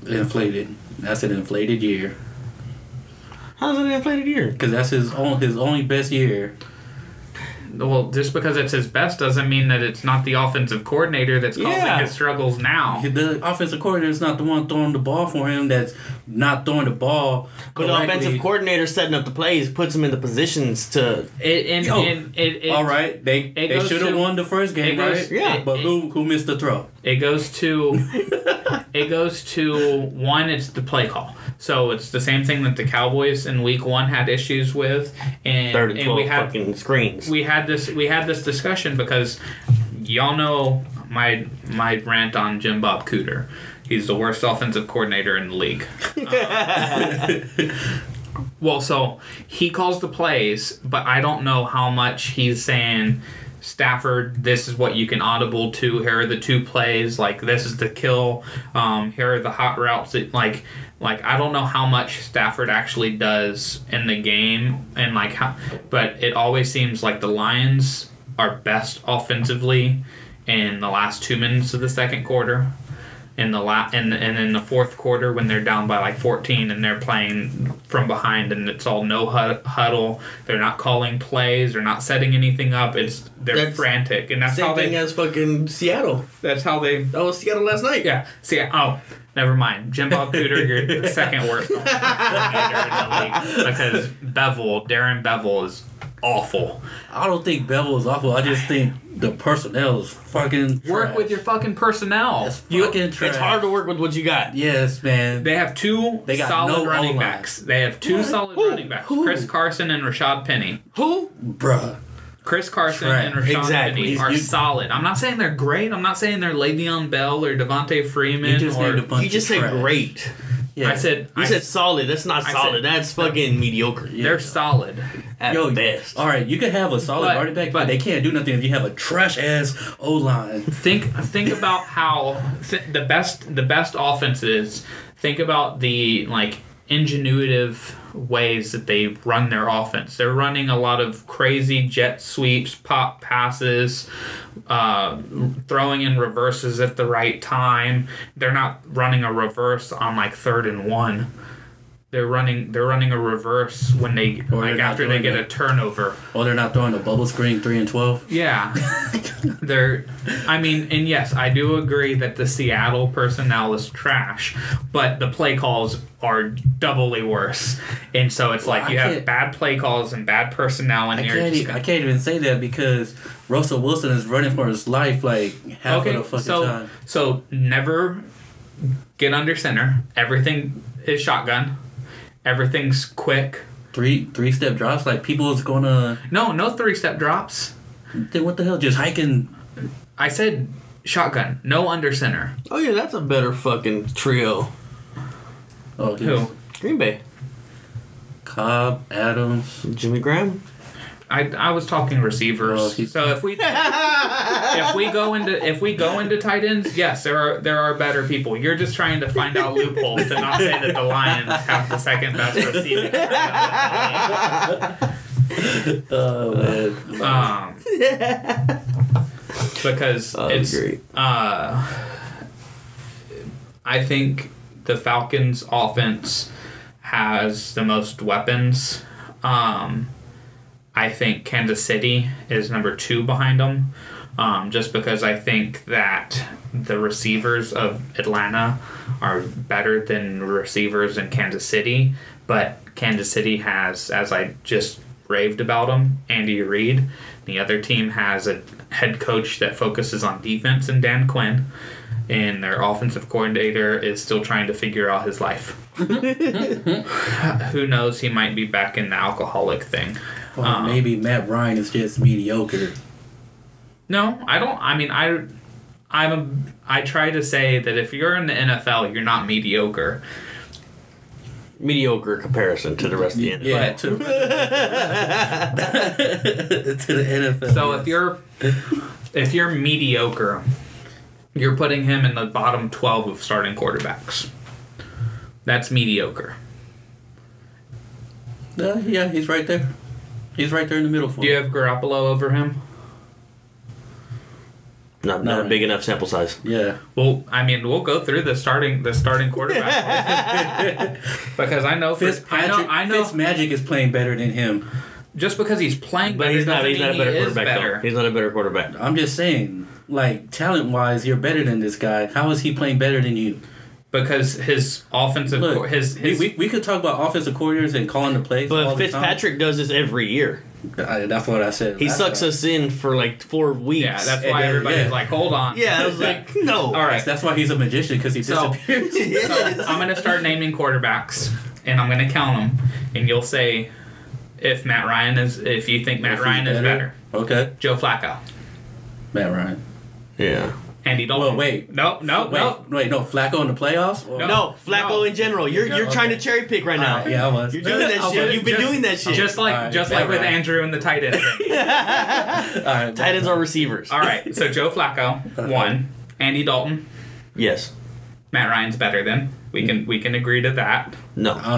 Inflated. That's an inflated year. How's it an inflated year? Because that's his only best year. Well, just because it's his best doesn't mean that it's not the offensive coordinator that's causing his struggles now. The offensive coordinator is not the one throwing the ball for him. That's not throwing the ball. But the offensive coordinator setting up the plays puts him in the positions to. All right, they should have won the first game, right? Yeah, but who missed the throw? It goes to one. It's the play call. So it's the same thing that the Cowboys in Week 1 had issues with, and 3rd and 12 fucking screens. We had this discussion because y'all know my rant on Jim Bob Cooter. He's the worst offensive coordinator in the league. Well, so he calls the plays, but I don't know how much he's saying, Stafford, this is what you can audible to. Here are the 2 plays. This is the kill. Here are the hot routes. I don't know how much Stafford actually does in the game, and but it always seems like the Lions are best offensively in the last 2 minutes of the second quarter. And in the fourth quarter when they're down by 14 and they're playing from behind and it's all no huddle, they're not calling plays, they're not setting anything up. They're frantic, and that's same how thing as fucking Seattle. That's how they. That was Seattle last night. Yeah. Never mind. Jim Bob Cooter, you're the second worst coordinator in the league because Darren Bevel is awful. I don't think Bell was awful. I just think the personnel is fucking trash. Work with your fucking personnel. It's fucking trash. It's hard to work with what you got. Yes, man. They have two solid running O-line. backs. They have two solid running backs. Who? Chris Carson and Rashad Penny. Who? Bruh. Chris Carson Trash. and Rashad Exactly. Penny are solid. I'm not saying they're great. I'm not saying they're Le'Veon Bell or Devontae Freeman. You just named a bunch You just of said trash. great. Yeah. You said solid. That's not solid. That's fucking mediocre. They're solid. At best. All right, you can have a solid running back, but they can't do nothing if you have a trash ass O line. Think about how the best offenses. Think about the ingenuitive ways that they run their offense. They're running a lot of crazy jet sweeps, pop passes, throwing in reverses at the right time. They're not running a reverse on 3rd and 1. They're running a reverse when they after they get a turnover. Or they're not throwing a bubble screen 3 and 12. Yeah. And yes, I do agree that the Seattle personnel is trash, but the play calls are doubly worse. And so it's you have bad play calls and bad personnel in here. I can't even say that because Russell Wilson is running for his life half of the fucking time. So never get under center. Everything is shotgun. Everything's quick. Three-step drops? People is gonna... No 3-step drops. Then what the hell? Just hiking... I said shotgun. No under center. Oh, yeah, that's a better fucking trio. Oh, Who? Green Bay. Cobb, Adams... Jimmy Graham? I was talking receivers. So if we go into tight ends, yes, there are better people. You're just trying to find out loopholes to not say that the Lions have the second best receiving. Oh man. Because it's great. I think the Falcons' offense has the most weapons. I think Kansas City is number 2 behind them, just because I think that the receivers of Atlanta are better than receivers in Kansas City, but Kansas City has, as I just raved about them, Andy Reid. The other team has a head coach that focuses on defense in Dan Quinn, and their offensive coordinator is still trying to figure out his life. Who knows, he might be back in the alcoholic thing. Or maybe Matt Ryan is just mediocre. No, I don't. I try to say that if you're in the NFL, you're not mediocre. Mediocre comparison to the rest of the NFL. Yeah, to the NFL. So if you're mediocre, you're putting him in the bottom 12 of starting quarterbacks. That's mediocre. Yeah, he's right there. He's right there in the middle for Do you have Garoppolo over him? Not a big enough sample size. Yeah. Well, we'll go through the starting quarterback because I know Fitzmagic is playing better than him. Just because he's playing better, But he's not a doesn't mean better he is quarterback. better. Though. He's not a better quarterback. I'm just saying, talent wise, you're better than this guy. How is he playing better than you? Because his offensive... we could talk about offensive coordinators and calling the plays. But Fitzpatrick does this every year. That's what I said. He sucks us in for 4 weeks. Yeah, that's why everybody's like, hold on. Yeah, I was like, no. All right. That's why he's a magician, because he disappears. So I'm going to start naming quarterbacks, and I'm going to count them, and you'll say if you think Matt Ryan is better. Okay. Joe Flacco. Matt Ryan. Yeah. Andy Dalton. Well, wait. No. Wait, no. Flacco in the playoffs? No, Flacco in general. You're trying to cherry pick right now. Yeah, I was. You're doing that shit. You've been doing that shit. Just like with Andrew and the tight end thing. Tight ends are receivers. All right, so Joe Flacco, 1. Andy Dalton. Yes. Matt Ryan's better than. We can agree to that. No.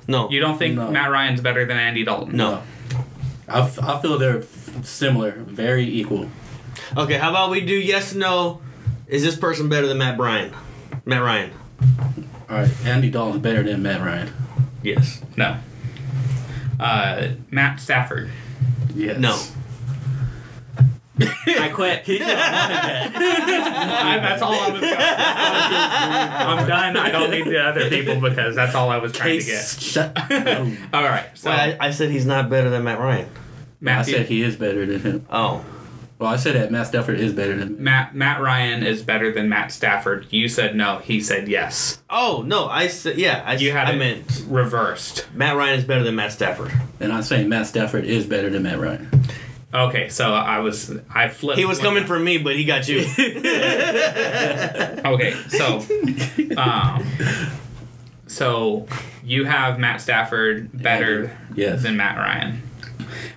No. You don't think Matt Ryan's better than Andy Dalton? No. I feel they're similar, very equal. Okay, how about we do yes, no? Is this person better than Matt Ryan? All right, Andy Dalton's better than Matt Ryan. Yes. No. Matt Stafford. Yes. No. I quit. That's all I was going. I'm done. I don't need the other people because that's all I was trying to get. Shut All right. So I said he's not better than Matt Ryan. I said he is better than him. Oh. Well, I said that Matt Stafford is better than him. Matt Ryan is better than Matt Stafford. You said no. He said yes. Oh, no. I said, yeah. I meant reversed. Matt Ryan is better than Matt Stafford. And I'm saying Matt Stafford is better than Matt Ryan. Okay, so I flipped. He was coming for me, but he got you. Okay, so you have Matt Stafford better than Matt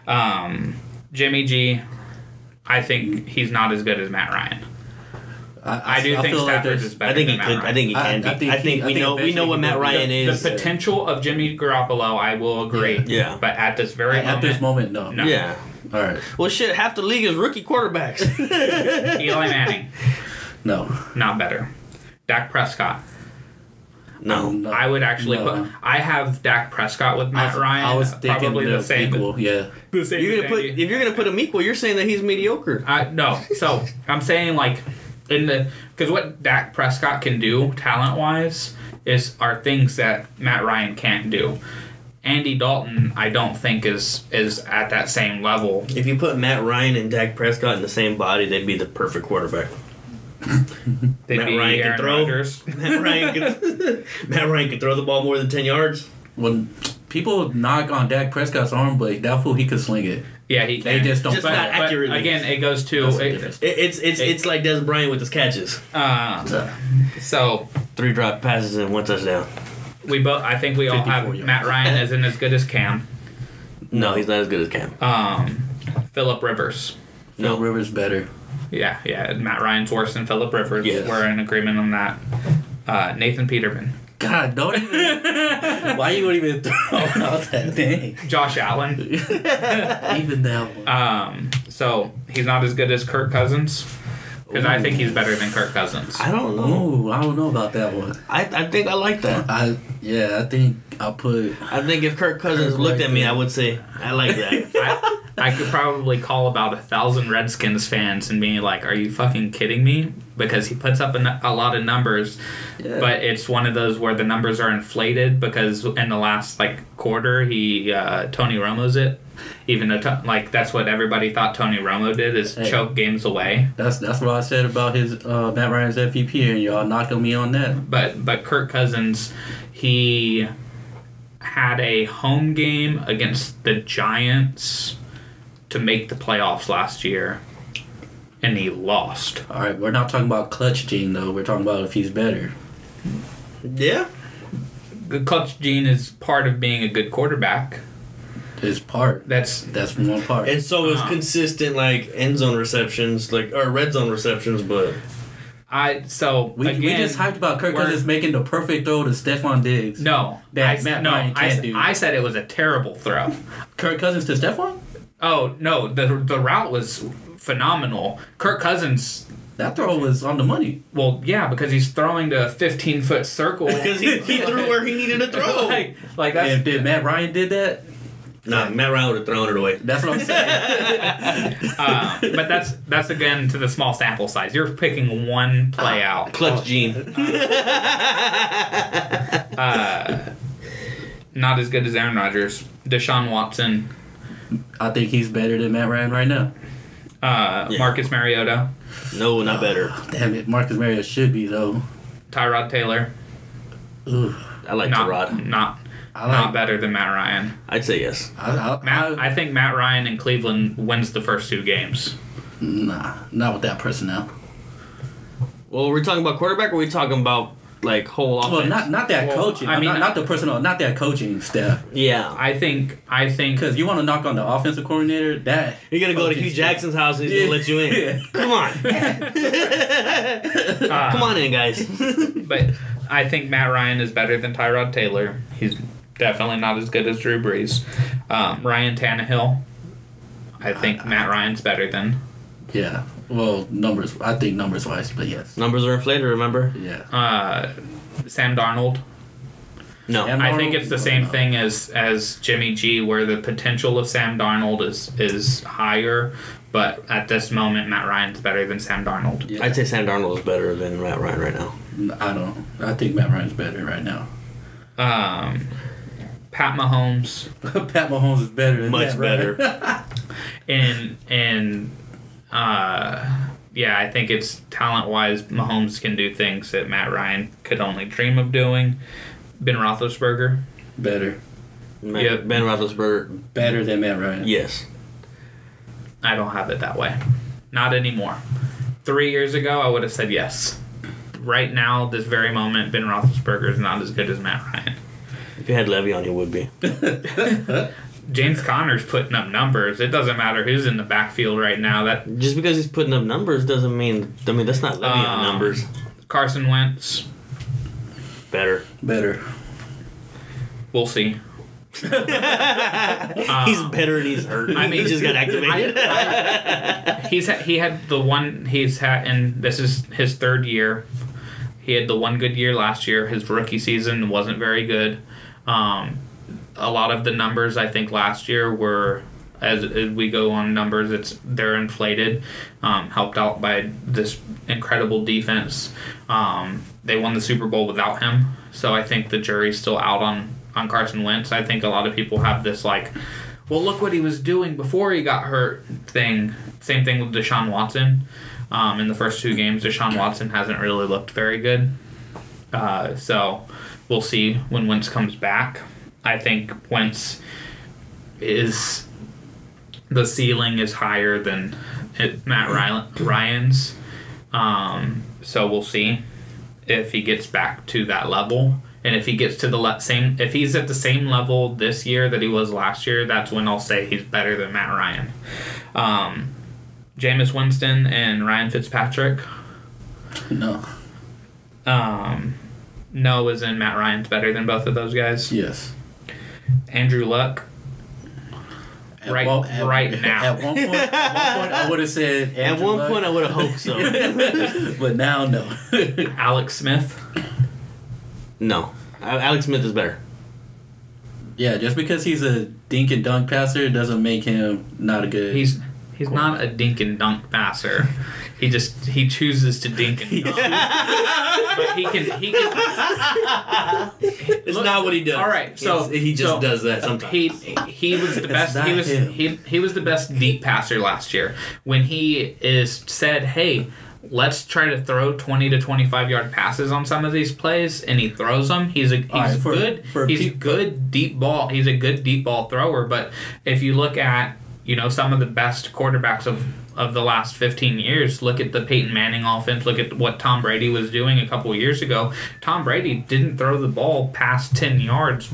Ryan. Jimmy G, I think he's not as good as Matt Ryan. I do think Stafford is better than Matt Ryan. I think he can be. I think we know what Matt Ryan is. The potential of Jimmy Garoppolo, I will agree. Yeah. But at this moment, no. Yeah. All right. Well, shit, half the league is rookie quarterbacks. Eli Manning. No. Not better. Dak Prescott. No. I would actually put. I have Dak Prescott with Matt Ryan. I was thinking probably the same. Equal, yeah. The same. If you're gonna put him equal, you're saying that he's mediocre. No. So I'm saying like because what Dak Prescott can do talent wise are things that Matt Ryan can't do. Andy Dalton, I don't think is at that same level. If you put Matt Ryan and Dak Prescott in the same body, they'd be the perfect quarterback. Matt Ryan can throw. Matt Ryan can throw the ball more than 10 yards. When people knock on Dak Prescott's arm, but that fool he could sling it. Yeah, he can. They just don't. Just not accurately. But again, it goes to it's like Des Bryant with his catches. So 3 drop passes and 1 touchdown. I think we all have yards. Matt Ryan isn't as good as Cam. No, he's not as good as Cam. Phillip Rivers. Phillip Rivers better. Yeah. Matt Ryan's worse than Phillip Rivers. Yes. We're in agreement on that. Nathan Peterman. God, don't even. Why you wouldn't even throw out that name? Josh Allen. Even that one. So he's not as good as Kirk Cousins. Because I think he's better than Kirk Cousins. I don't know. Ooh, I don't know about that one. I think I like that. I think I'll put. I think if Kirk Cousins looked at me, I would say I like that. I could probably call about 1,000 Redskins fans and be like, "Are you fucking kidding me?" Because he puts up a lot of numbers, but it's one of those where the numbers are inflated because in the last quarter he Tony Romo's it. Even though that's what everybody thought Tony Romo did is choke games away. That's what I said about his Matt Ryan's MVP, and y'all knocked on me on that. But Kirk Cousins, he had a home game against the Giants to make the playoffs last year, and he lost. All right, we're not talking about clutch gene though. We're talking about if he's better. Yeah. The clutch gene is part of being a good quarterback. His part. That's one part. And so is consistent end zone receptions, or red zone receptions, but we just hyped about Kirk Cousins making the perfect throw to Stephon Diggs. No, Ryan can't do. I said it was a terrible throw. Kirk Cousins to Stephon? Oh no, the route was phenomenal. Kirk Cousins. That throw was on the money. Well, yeah, because he's throwing to a 15-foot circle. Because he threw where he needed to throw. like that's. And did Matt Ryan did that? Nah, Matt Ryan would have thrown it away. That's what I'm saying. But that's again to the small sample size. You're picking one play out. Clutch gene. Not as good as Aaron Rodgers. Deshaun Watson. I think he's better than Matt Ryan right now. Marcus Mariota. No, not better. Damn it, Marcus Mariota should be though. Tyrod Taylor. Ooh. I like Tyrod. Not better than Matt Ryan. I'd say yes. I think Matt Ryan in Cleveland wins the first 2 games. Nah, not with that personnel. Well, are we talking about quarterback or are we talking about whole offense? Well, not that coaching. I mean, not the personnel, not that coaching staff. Yeah. I think because you want to knock on the offensive coordinator, that you're gonna go to Hugh Jackson's house and he's gonna let you in. Yeah. Come on. Come on in, guys. But I think Matt Ryan is better than Tyrod Taylor. He's definitely not as good as Drew Brees. Ryan Tannehill, I think Matt Ryan's better than. Yeah. Well, I think numbers-wise, but yes. Numbers are inflated, remember? Yeah. Sam Darnold. No. I think it's the same thing as Jimmy G, where the potential of Sam Darnold is higher, but at this moment, Matt Ryan's better than Sam Darnold. Yeah. I'd say Sam Darnold is better than Matt Ryan right now. I think Matt Ryan's better right now. Pat Mahomes. Pat Mahomes is better than Much that, better. And I think it's talent-wise, Mahomes can do things that Matt Ryan could only dream of doing. Ben Roethlisberger. Better. Ben Roethlisberger. Better than Matt Ryan. Yes. I don't have it that way. Not anymore. 3 years ago, I would have said yes. Right now, this very moment, Ben Roethlisberger is not as good as Matt Ryan. If you had Le'Veon, he would be. James Conner's putting up numbers. It doesn't matter who's in the backfield right now. That Just because he's putting up numbers doesn't mean... I mean, that's not Le'Veon numbers. Carson Wentz. Better. We'll see. He's better and he's hurt. I mean, he just got activated. And this is his third year. He had the one good year last year. His rookie season wasn't very good. A lot of the numbers I think last year were, as we go on numbers, they're inflated. Helped out by this incredible defense. They won the Super Bowl without him, so I think the jury's still out on Carson Wentz. I think a lot of people have this well, look what he was doing before he got hurt thing. Same thing with Deshaun Watson. In the first 2 games, Deshaun Watson hasn't really looked very good. So we'll see when Wentz comes back. I think Wentz the ceiling is higher than Matt Ryan's. So we'll see if he gets back to that level. And if he gets to if he's at the same level this year that he was last year, that's when I'll say he's better than Matt Ryan. Jameis Winston and Ryan Fitzpatrick. No. No, as in Matt Ryan's better than both of those guys. Yes. Andrew Luck. Right now. At one point, I would have said Andrew Luck. I would have hoped so. But now, no. Alex Smith. No. Alex Smith is better. Yeah, just because he's a dink and dunk passer doesn't make him not a good... He's not a dink and dunk passer. He chooses to dink and dunk. But he can It's not what he does. All right, so he just does that sometimes. He was the best. He was the best deep passer last year. When he said, "Hey, let's try to throw 20 to 25 yard passes on some of these plays," and he throws them. He's a good deep ball. He's a good deep ball thrower. But if you look at some of the best quarterbacks of the last 15 years, look at the Peyton Manning offense. Look at what Tom Brady was doing a couple of years ago. Tom Brady didn't throw the ball past 10 yards.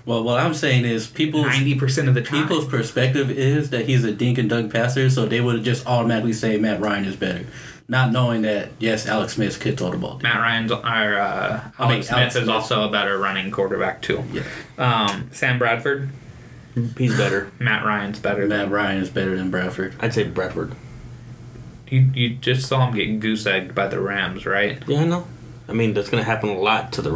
Well, what I'm saying is 90% of the time. People's perspective is that he's a dink and dunk passer, so they would just automatically say Matt Ryan is better, not knowing that yes, Alex Smith could throw the ball. Alex Smith is also a better running quarterback too. Yeah. Sam Bradford. He's better. Matt Ryan's better. Matt Ryan is better than Bradford. I'd say Bradford. You just saw him get goose egged by the Rams, right? Yeah, I know. I mean, that's going to happen a lot to the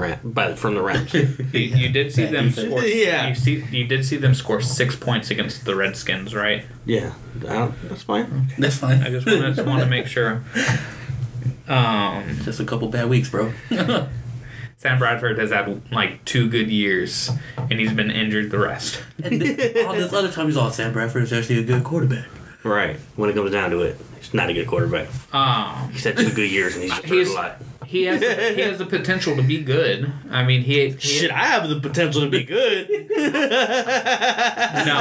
from the Rams. You did see them score. Yeah. You did see them score 6 points against the Redskins, right? Yeah, that's fine. Okay. That's fine. I just want to make sure. Just a couple bad weeks, bro. Sam Bradford has had 2 good years, and he's been injured the rest. And all this other time, he's all Sam Bradford is actually a good quarterback. Right. When it comes down to it, he's not a good quarterback. He's had 2 good years, and he's hurt a lot. He has the potential to be good. I mean, Should I have the potential to be good? No,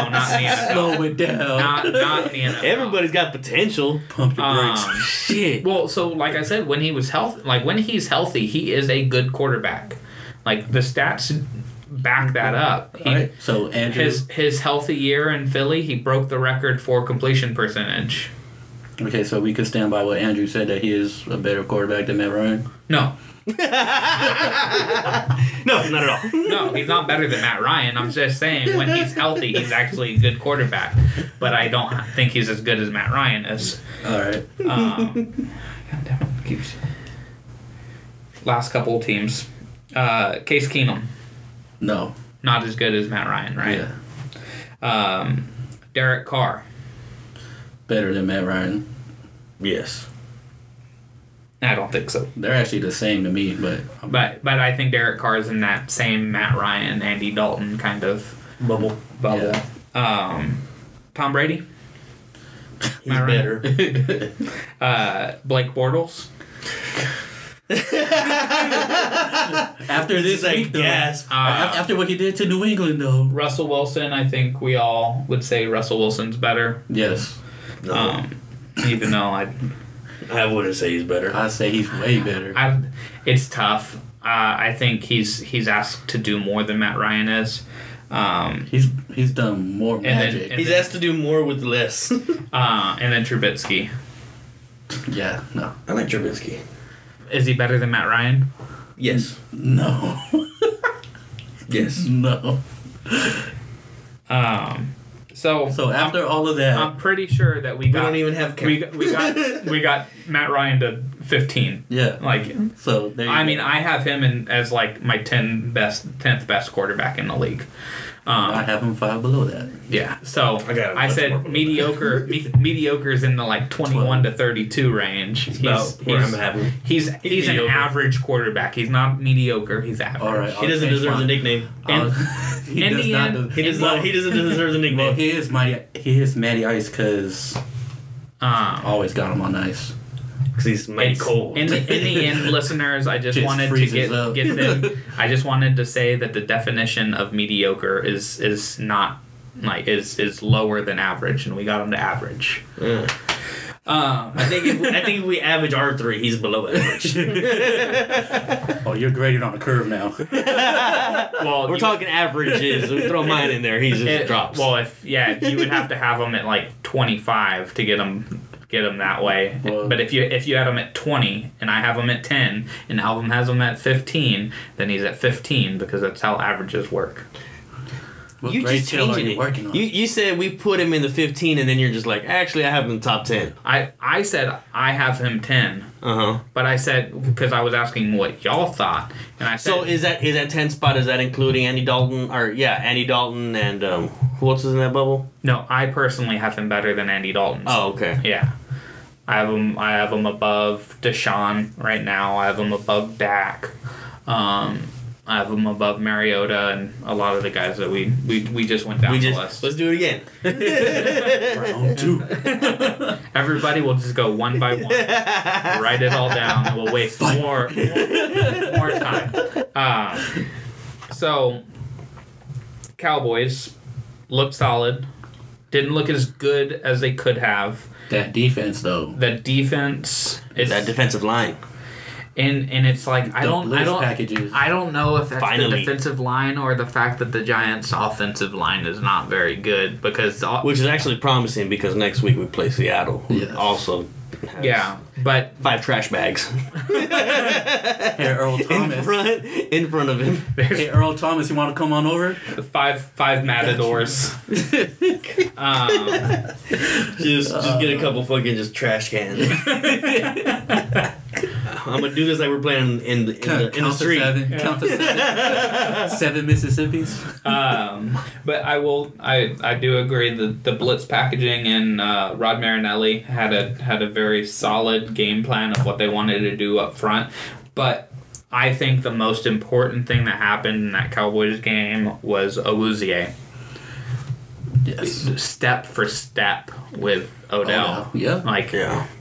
not in the NFL. Slow it down. Not in the NFL. Everybody's got potential. Pump your brakes. Shit. Well, so like I said, when he's healthy, he is a good quarterback. The stats back that up. Right. So Andrew, his healthy year in Philly, he broke the record for completion percentage. Okay, so we could stand by what Andrew said, that he is a better quarterback than Matt Ryan? No. No, not at all. No, he's not better than Matt Ryan. I'm just saying, when he's healthy, he's actually a good quarterback. But I don't think he's as good as Matt Ryan is. All right. Last couple of teams. Case Keenum. No. Not as good as Matt Ryan, right? Yeah. Derek Carr. Better than Matt Ryan. Yes. I don't think so. They're actually the same to me, but I think Derek Carr is in that same Matt Ryan, Andy Dalton kind of Bubble. Yeah. Tom Brady. He's better. Blake Bortles. After this week, though, gasp. after what he did to New England, though. Russell Wilson, I think we all would say Russell Wilson's better. Yes. No. Even though I wouldn't say he's better. I'd say he's way better. it's tough. I think he's asked to do more than Matt Ryan is. He's done more magic. He's asked to do more with less. And then Trubisky. Yeah, no. I like Trubisky. Is he better than Matt Ryan? Yes. No. Yes. No. So after all of that, I'm pretty sure that we don't even have we got Matt Ryan to 15. yeah. Like, So there you I go. mean, I have him as like my 10th best quarterback in the league. I have him 5 below that. Yeah. So I got him I much more said below mediocre. Mediocre is in the like 21 to 32 range. He's where I'm having. He's an mediocre. average quarterback. He's not mediocre. He's average. All right. He doesn't deserve the nickname. He in does the not. end- He doesn't deserve the nickname. Well, he is Matty Ice because always got him on ice. Because he's mighty cold. In the end, listeners, I just wanted to freezes up. get them. I just wanted to say that the definition of mediocre is not like is lower than average, and we got him to average. Yeah. I think if we average R3, he's below average. Oh, you're graded on a curve now. Well, We're talking averages. We throw mine in there. He just drops. Well, if you would have to have him at like 25 to get him that way. Well, but if you had him at 20 and I have him at 10 and Alvin has him at 15, then he's at 15 because that's how averages work. What You grade just scale are changing you it. working on? You said we put him in the 15, and then you're just like, actually, I have him in the top 10. I said I have him 10. Uh-huh. But I said, because I was asking what y'all thought, and I said, So is that 10 spot? Is that including Andy Dalton? Andy Dalton and who else is in that bubble? no, I personally have him better than Andy Dalton. Oh, okay. Yeah. I have him above Deshaun right now. I have him above Dak. I have him above Mariota and a lot of the guys that we just went down the list. Let's do it again. Round 2. Everybody will just go one by one. Write it all down, and we'll waste more time. So, Cowboys looked solid. Didn't look as good as they could have. That defense, though. The defense is That defensive line. and it's like I don't packages. I don't know if that's Finally. the defensive line or the fact that the Giants' offensive line is not very good because Which is actually promising because next week we play Seattle, who Yes. also has yeah, but 5 trash bags Hey, Earl Thomas. in front of him. Hey, Earl Thomas, you want to come on over? five matadors. Just get a couple fucking just trash cans. I'm gonna do this like we're playing in the street. Count to 7. 7 Mississippis. But I do agree that the blitz packaging and Rod Marinelli had a very solid game plan of what they wanted to do up front. But I think the most important thing that happened in that Cowboys game was Awuzie. Yes. Step for step with Odell. Yeah.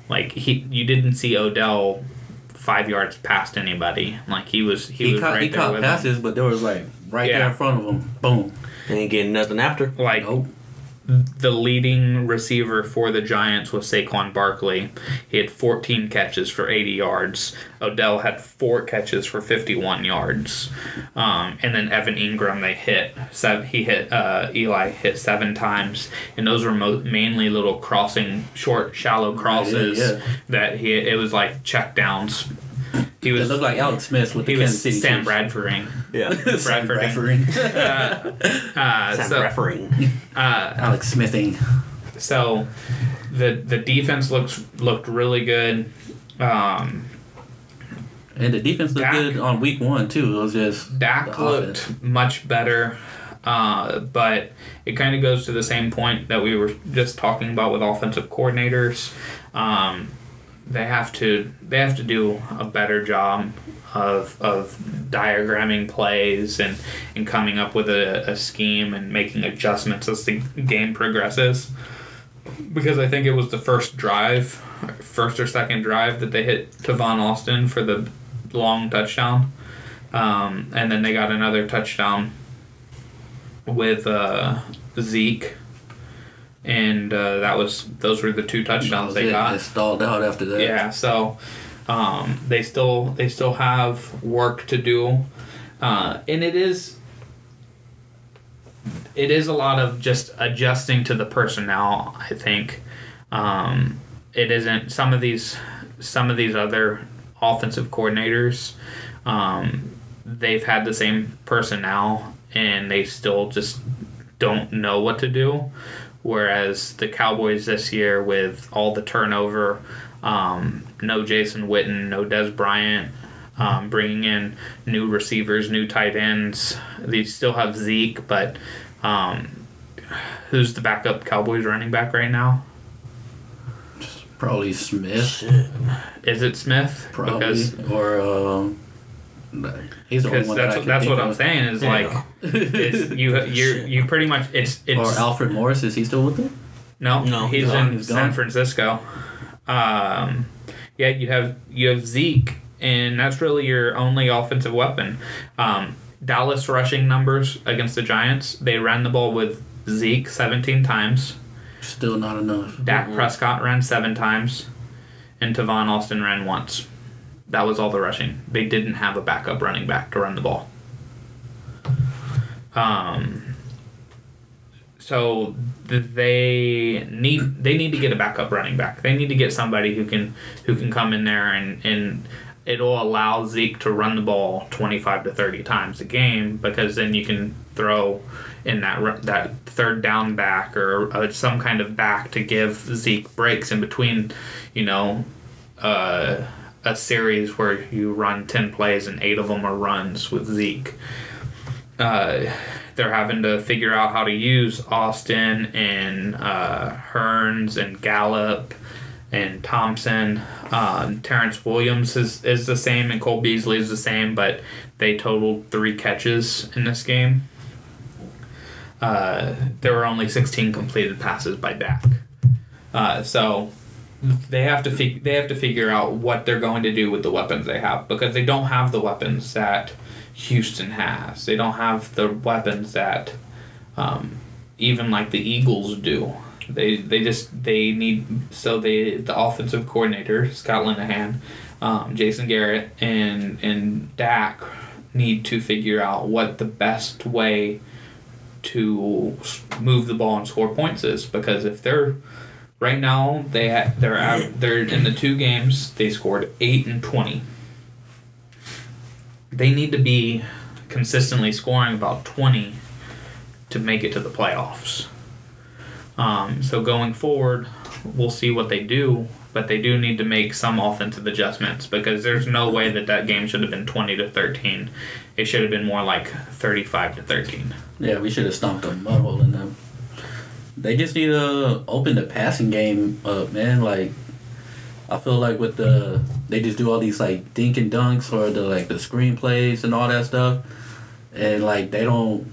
Like you didn't see Odell 5 yards past anybody. Like he was He right there caught with passes, him. but there was like right there in front of him. Boom. Ain't getting nothing after. Like Nope. the leading receiver for the Giants was Saquon Barkley. He had 14 catches for 80 yards. Odell had 4 catches for 51 yards. And then Evan Ingram, Eli hit 7 times. And those were mainly little short, shallow crosses that it was like check downs. He It looked like Alex Smith with the Kansas City Sam Chiefs. Bradfording. Yeah. Sam Bradfording. Bradfording. Alex Smithing. So the defense looked really good. And the defense looked good on week 1 too. It was just Dak looked much better, but it kind of goes to the same point that we were just talking about with offensive coordinators. they have to do a better job of diagramming plays and coming up with a scheme and making adjustments as the game progresses. Because I think it was the first or second drive that they hit Tavon Austin for the long touchdown. And then they got another touchdown with Zeke. And those were the two touchdowns they got. They stalled out after that. Yeah, so they still have work to do. And it is a lot of just adjusting to the personnel, I think. It isn't some of these other offensive coordinators, they've had the same personnel and they still just don't know what to do. Whereas the Cowboys this year, with all the turnover, no Jason Witten, no Des Bryant, bringing in new receivers, new tight ends. They still have Zeke, but who's the backup Cowboys running back right now? Probably Smith. Shit. Is it Smith? Probably. He's the only one that's what I'm saying is like you pretty much it's or Alfred Morris, is he still with them? No, he's in San Francisco. You have Zeke, and that's really your only offensive weapon. Dallas rushing numbers against the Giants, they ran the ball with Zeke 17 times. Still not enough. Dak Prescott ran 7 times, and Tavon Austin ran once. That was all the rushing. They didn't have a backup running back to run the ball. So they need to get a backup running back. They need to get somebody who can come in there and it'll allow Zeke to run the ball 25 to 30 times a game, because then you can throw in that third down back or some kind of back to give Zeke breaks in between, a series where you run 10 plays and 8 of them are runs with Zeke. They're having to figure out how to use Austin and Hearns and Gallup and Thompson. Terrence Williams is the same, and Cole Beasley is the same, but they totaled 3 catches in this game. There were only 16 completed passes by Dak. So they have to figure out what they're going to do with the weapons they have, because they don't have the weapons that Houston has. They don't have the weapons that even like the Eagles do. The offensive coordinator, Scott Linehan, Jason Garrett, and Dak need to figure out what the best way to move the ball and score points is, because if they're right now they're in the 2 games they scored 8 and 20. They need to be consistently scoring about 20 to make it to the playoffs. So going forward, we'll see what they do, but they do need to make some offensive adjustments, because there's no way that game should have been 20-13. It should have been more like 35-13. Yeah, we should have stomped a mud hole in them. They just need to open the passing game up, man. Like, I feel like they just do all these like dink and dunks or the screen plays and all that stuff, and like they don't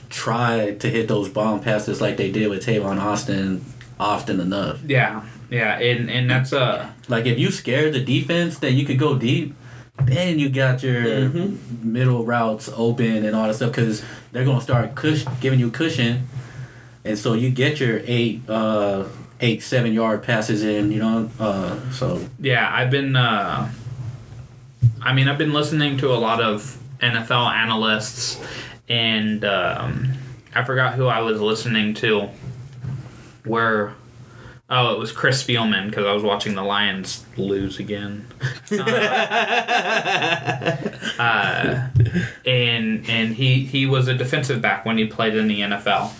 try to hit those bomb passes like they did with Tavon Austin often enough. Yeah, and that's like if you scared the defense that you could go deep, then you got your middle routes open and all that stuff, because they're gonna start giving you cushion. And so you get your 7 yard passes in, so. Yeah, I've been listening to a lot of NFL analysts, and I forgot who I was listening to, it was Chris Spielman, because I was watching the Lions lose again. And he was a defensive back when he played in the NFL.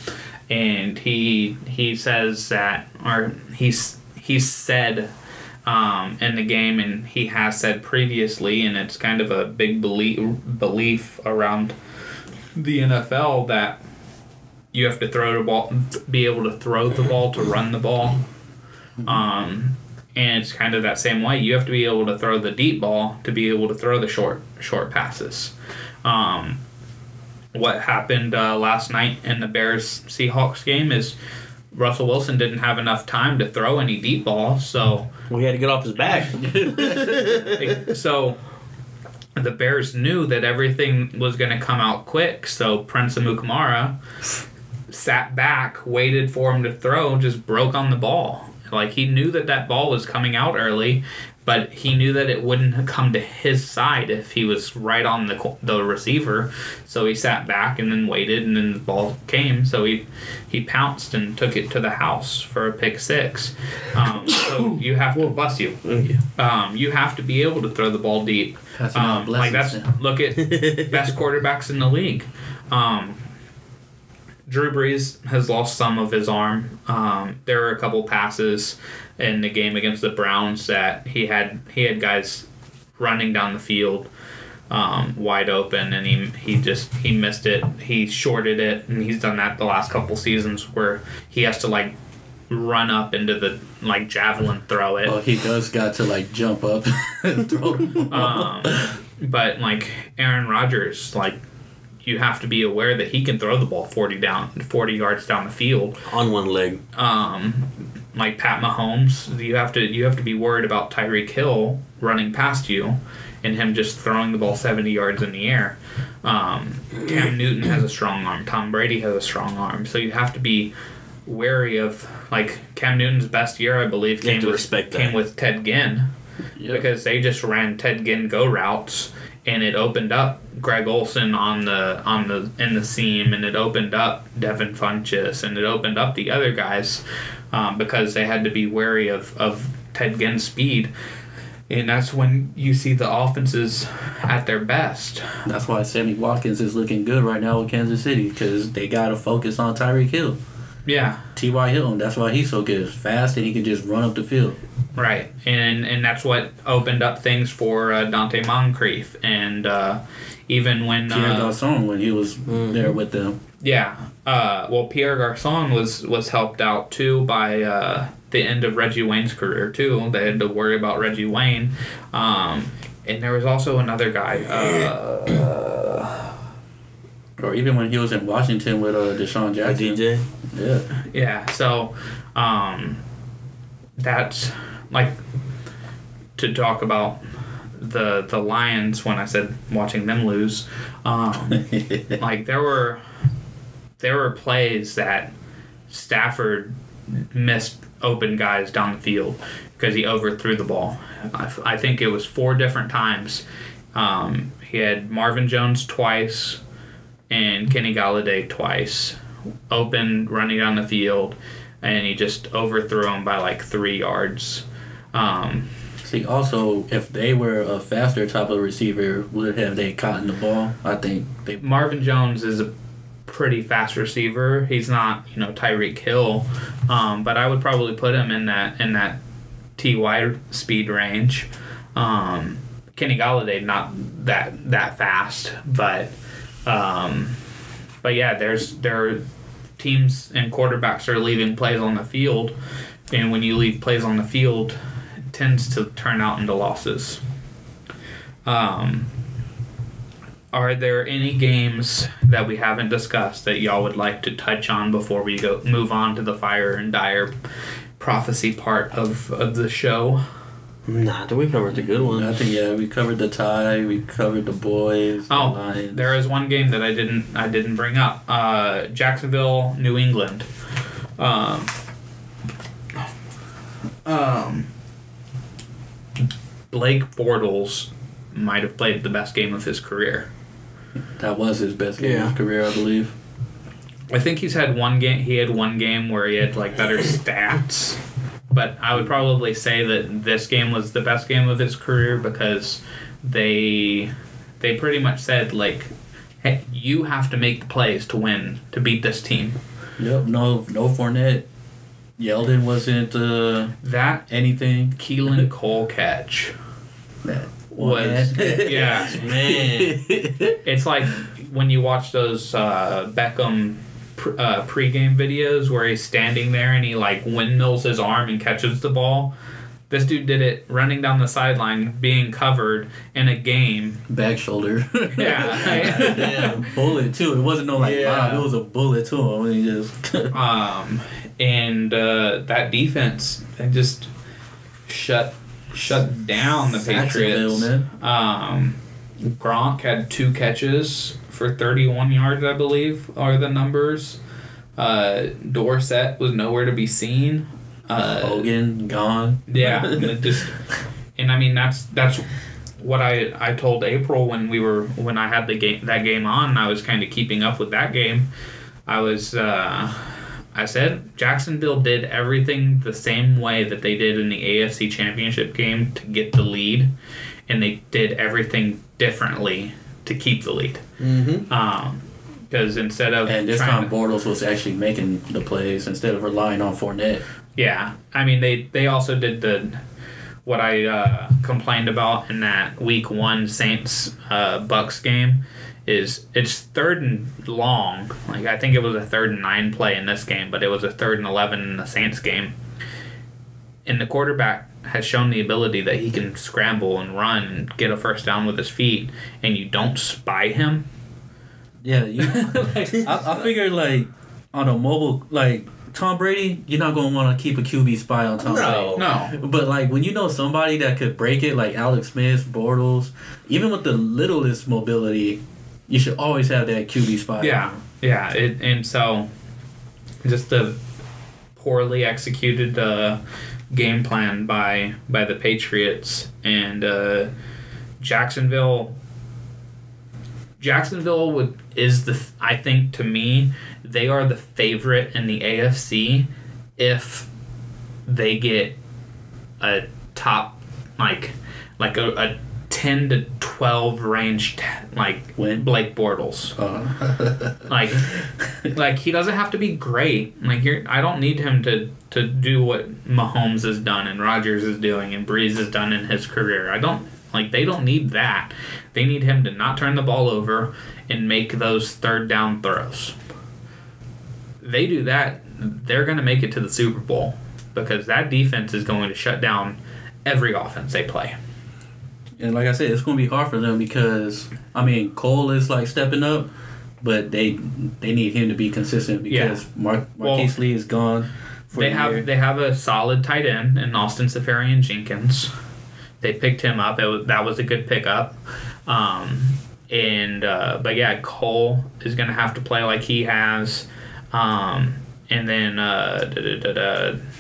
And he says that, or he said in the game, and he has said previously, and it's kind of a big belief around the NFL, that you have to throw the ball, be able to throw the ball to run the ball. And it's kind of that same way. You have to be able to throw the deep ball to be able to throw the short passes. What happened last night in the Bears-Seahawks game is Russell Wilson didn't have enough time to throw any deep balls, so... Well, he had to get off his back. So the Bears knew that everything was going to come out quick, so Prince Amukamara sat back, waited for him to throw, just broke on the ball. Like, he knew that ball was coming out early, but he knew that it wouldn't come to his side if he was right on the receiver. So he sat back and then waited, and then the ball came. So he pounced and took it to the house for a pick six. So you have to bless you. You have to be able to throw the ball deep. Look at best quarterbacks in the league. Drew Brees has lost some of his arm. There were a couple passes in the game against the Browns that he had guys running down the field wide open, and he missed it. He shorted it, and he's done that the last couple seasons where he has to run up into the javelin throw it. Well, he does got to jump up and throw the ball. But Aaron Rodgers, you have to be aware that he can throw the ball 40 yards down the field on one leg. Like Pat Mahomes, you have to be worried about Tyreek Hill running past you and him just throwing the ball 70 yards in the air. Cam Newton has a strong arm. Tom Brady has a strong arm. So you have to be wary of Cam Newton's best year, I believe, came with Ted Ginn. Yep. Because they just ran Ted Ginn go routes. And it opened up Greg Olsen in the seam, and it opened up Devin Funchess, and it opened up the other guys because they had to be wary of Ted Ginn's speed. And that's when you see the offenses at their best. That's why Sammy Watkins is looking good right now with Kansas City, because they got to focus on Tyreek Hill. Yeah. T.Y. Hilton, that's why he's so good. Fast, and he can just run up the field. Right, and that's what opened up things for Dante Moncrief, and even when Pierre Garçon, when he was there with them. Yeah, well, Pierre Garçon was helped out too by the end of Reggie Wayne's career too. They had to worry about Reggie Wayne, and there was also another guy. Or even when he was in Washington with Deshaun Jackson. DJ. Yeah. Yeah. So, that's to talk about the Lions when I said watching them lose. There were plays that Stafford missed open guys down the field because he overthrew the ball. I think it was 4 different times. He had Marvin Jones twice and Kenny Galladay twice open running down the field, and he just overthrew him by 3 yards. See, also, if they were a faster type of receiver, would have they caught the ball? I think Marvin Jones is a pretty fast receiver. He's not, Tyreek Hill, but I would probably put him in that TY speed range. Kenny Galladay not that fast, but yeah, there are teams and quarterbacks are leaving plays on the field, and when you leave plays on the field, it tends to turn out into losses. Are there any games that we haven't discussed that y'all would like to touch on before we move on to the fire and dire prophecy part of the show? Nah, we covered the good ones. I think we covered the tie, we covered the boys, the Lions. There is one game that I didn't bring up. Jacksonville, New England. Blake Bortles might have played the best game of his career. That was his best game of his career, I believe. I think he had one game where he had better stats. But I would probably say that this game was the best game of his career because they pretty much said, hey, you have to make the plays to win, to beat this team. Yep, no Fournette. Yeldon wasn't anything. Keelan Cole catch was, yeah. Man. It's like when you watch those Beckham pregame videos where he's standing there and he windmills his arm and catches the ball. This dude did it running down the sideline, being covered in a game. Back shoulder. Yeah. Damn. Bullet, too. It wasn't no, like, Yeah. it was a bullet to him. And he just... And that defense, they just shut down the Jacksonville, Patriots. man. Gronk had 2 catches for 31 yards, I believe, are the numbers. Dorsett was nowhere to be seen. Hogan, gone. Yeah, and I mean that's what I told April when I had that game on. And I was kind of keeping up with that game. I said Jacksonville did everything the same way that they did in the AFC Championship game to get the lead, and they did everything differently to keep the lead. Mm-hmm. Because instead of And this time Bortles was actually making the plays instead of relying on Fournette. Yeah, I mean they also did what I complained about in that Week 1 Saints Bucks game is it's 3rd and long. Like I think it was a 3rd and 9 play in this game, but it was a 3rd and 11 in the Saints game. And the quarterback has shown the ability that he can scramble and run and get a first down with his feet, and you don't spy him. Yeah, I figured, like, on a mobile, like, Tom Brady, you're not going to want to keep a QB spy on Tom Brady. No. But, like, when you know somebody that could break it, like Alex Smith, Bortles, even with the littlest mobility, you should always have that QB spy. Yeah. And so, just a poorly executed game plan by the Patriots. And Jacksonville is I think to me they are the favorite in the AFC if they get a top like a 10 to 12 range Win? Blake Bortles. Like he doesn't have to be great. Like I don't need him to do what Mahomes has done and Rodgers is doing and Breeze has done in his career. They don't need that. They need him to not turn the ball over and make those 3rd down throws. They do that, they're going to make it to the Super Bowl because that defense is going to shut down every offense they play. And like I said, it's going to be hard for them because, I mean, Cole is, like, stepping up, but they need him to be consistent because Marquise Lee is gone for the year. They have a solid tight end in Austin Seferian-Jenkins. They picked him up. That was a good pickup. But yeah, Cole is going to have to play like he has. And then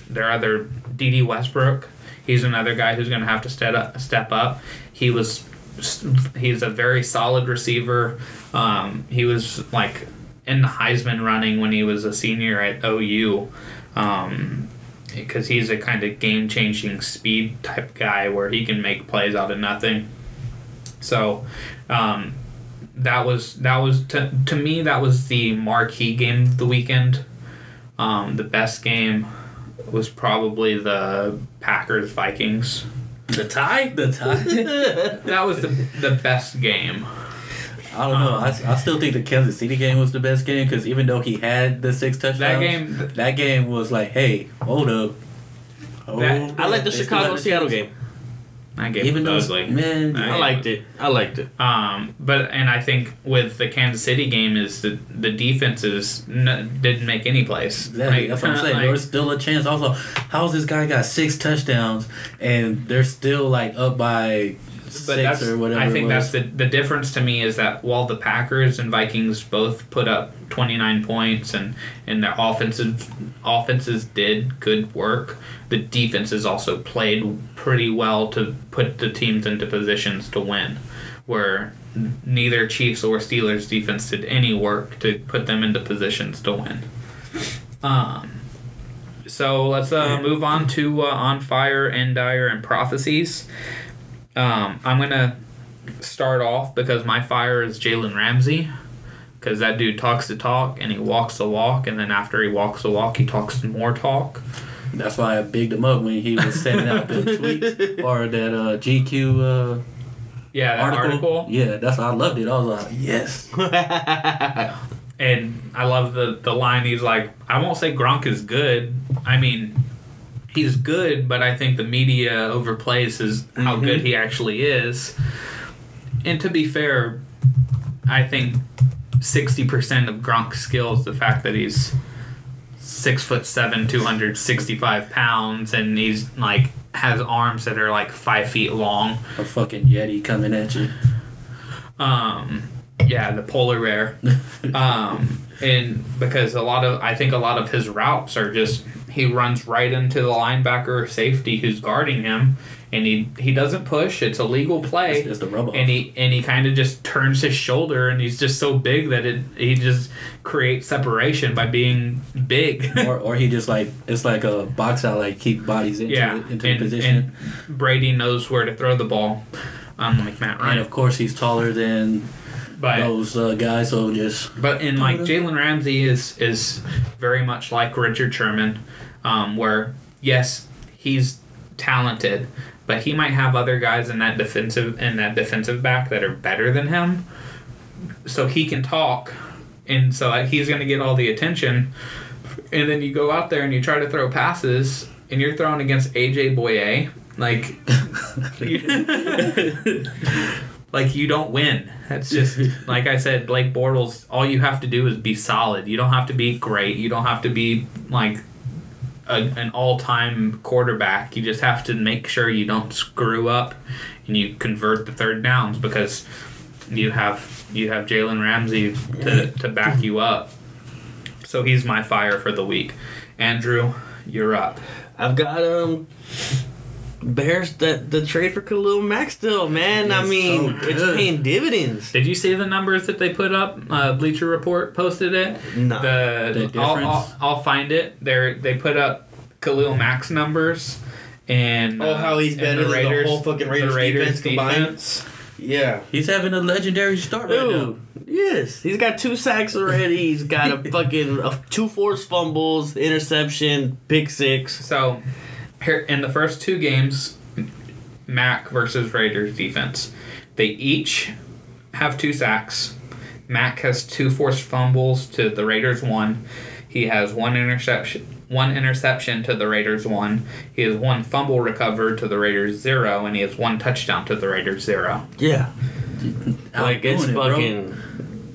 their other D.D. Westbrook, he's another guy who's going to have to step up. He's a very solid receiver. He was like in the Heisman running when he was a senior at OU. Because he's a kind of game-changing speed type guy where he can make plays out of nothing. So that was to me that was the marquee game of the weekend. The best game was probably the Packers-Vikings. The tie? That was the best game. I don't know. I still think the Kansas City game was the best game because even though he had the 6 touchdowns, that game was like, hey, hold up. I like the Chicago-Seattle game. That game was ugly. Man, I liked it. But I think with the Kansas City game is the defenses didn't make any plays. Exactly. That's what I'm saying. There was still a chance. Also, how's this guy got 6 touchdowns and they're still like up by 6 or whatever? I think that's the difference to me is that while the Packers and Vikings both put up 29 points and their offenses did good work, the defenses also played pretty well to put the teams into positions to win, where neither Chiefs or Steelers defense did any work to put them into positions to win. So let's move on to On Fire, Endire, and Prophecies. I'm going to start off because my fire is Jalen Ramsey, because that dude talks the talk and he walks the walk, and then after he walks the walk, he talks more talk. That's why I bigged him up when he was sending out the tweets or that GQ article. Yeah, that's why I loved it. I was like, yes. And I love the line. He's like, I won't say Gronk is good. I mean, he's good, but I think the media overplays how good he actually is. And to be fair, I think 60% of Gronk's skill is the fact that he's 6'7", 265 pounds, and he's like has arms that are like 5 feet long. A fucking Yeti coming at you. Yeah, the polar bear. And because I think a lot of his routes are just he runs right into the linebacker or safety who's guarding him, and he doesn't push. It's a legal play. It's just a rub off. And he kind of just turns his shoulder, and he's just so big that he just creates separation by being big. or he just like it's like a box out, like keep bodies into position. And Brady knows where to throw the ball, unlike Matt Ryan. And of course he's taller than those guys, so just. But Jalen Ramsey is very much like Richard Sherman, where yes, he's talented, but he might have other guys in that defensive back that are better than him, so he can talk, and so he's going to get all the attention. And then you go out there and you try to throw passes, and you're throwing against AJ Boye, like. Like, you don't win. That's just, like I said, Blake Bortles, all you have to do is be solid. You don't have to be great. You don't have to be, like, an all-time quarterback. You just have to make sure you don't screw up and you convert the third downs, because you have Jalen Ramsey to back you up. So he's my fire for the week. Andrew, you're up. I've got Bears the trade for Khalil Mack still, man. It's I mean, it's paying dividends. Did you see the numbers that they put up? Bleacher Report posted it. No. The difference? I'll find it. They put up Khalil Mack's numbers and how he's better than the whole fucking Raiders defense combined. Yeah, he's having a legendary start right now. Yes, he's got 2 sacks already. He's got a fucking 2 forced fumbles, interception, pick 6. So. Here, in the first 2 games, Mack versus Raiders defense, they each have 2 sacks. Mack has 2 forced fumbles to the Raiders 1. He has 1 interception to the Raiders 1. He has 1 fumble recovered to the Raiders 0, and he has 1 touchdown to the Raiders 0. Yeah, like it's fucking.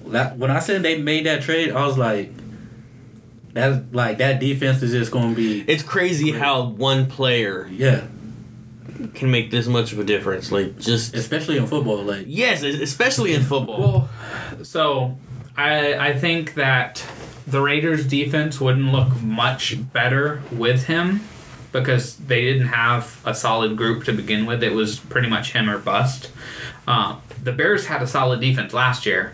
When I said they made that trade, I was like. That defense is just going to be. It's crazy how one player can make this much of a difference. Like, just especially in football. Like, yes, especially in football. Well, so I think that the Raiders defense wouldn't look much better with him, because they didn't have a solid group to begin with. It was pretty much him or bust. The Bears had a solid defense last year.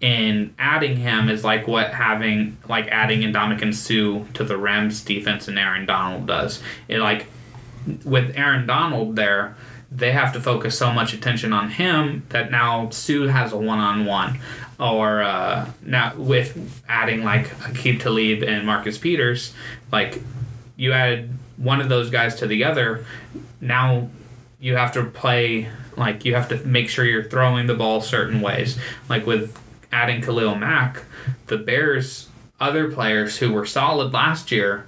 And adding him is like adding Ndamukong Suh to the Rams defense and Aaron Donald does. With Aaron Donald there, they have to focus so much attention on him that now Suh has a one-on-one. Or now with adding like Aqib Talib and Marcus Peters, like you add one of those guys to the other, now you have to play, like you have to make sure you're throwing the ball certain ways. Like with adding Khalil Mack, the Bears' other players who were solid last year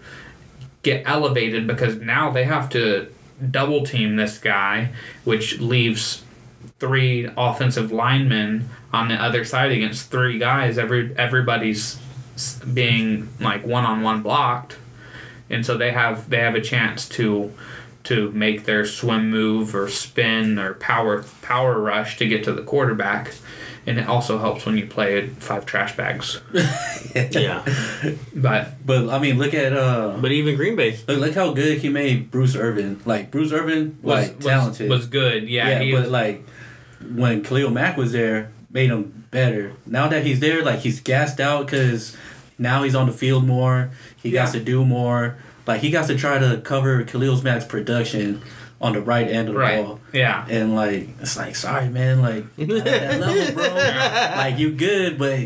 get elevated because now they have to double team this guy, which leaves 3 offensive linemen on the other side against 3 guys. Everybody's being like one-on-one blocked, and so they have a chance to make their swim move or spin or power rush to get to the quarterback. And it also helps when you play 5 trash bags. Yeah. But I mean, look at but even Green Bay. Look how good he made Bruce Irvin. Like Bruce Irvin was talented. Was good. Yeah. But like when Khalil Mack was there, made him better. Now that he's there, like he's gassed out because now he's on the field more. He got to do more. Like he got to try to cover Khalil Mack's production on the right end of the ball. Yeah. And, like, it's like, sorry, man. Like, not at that level, bro. Like, you good, but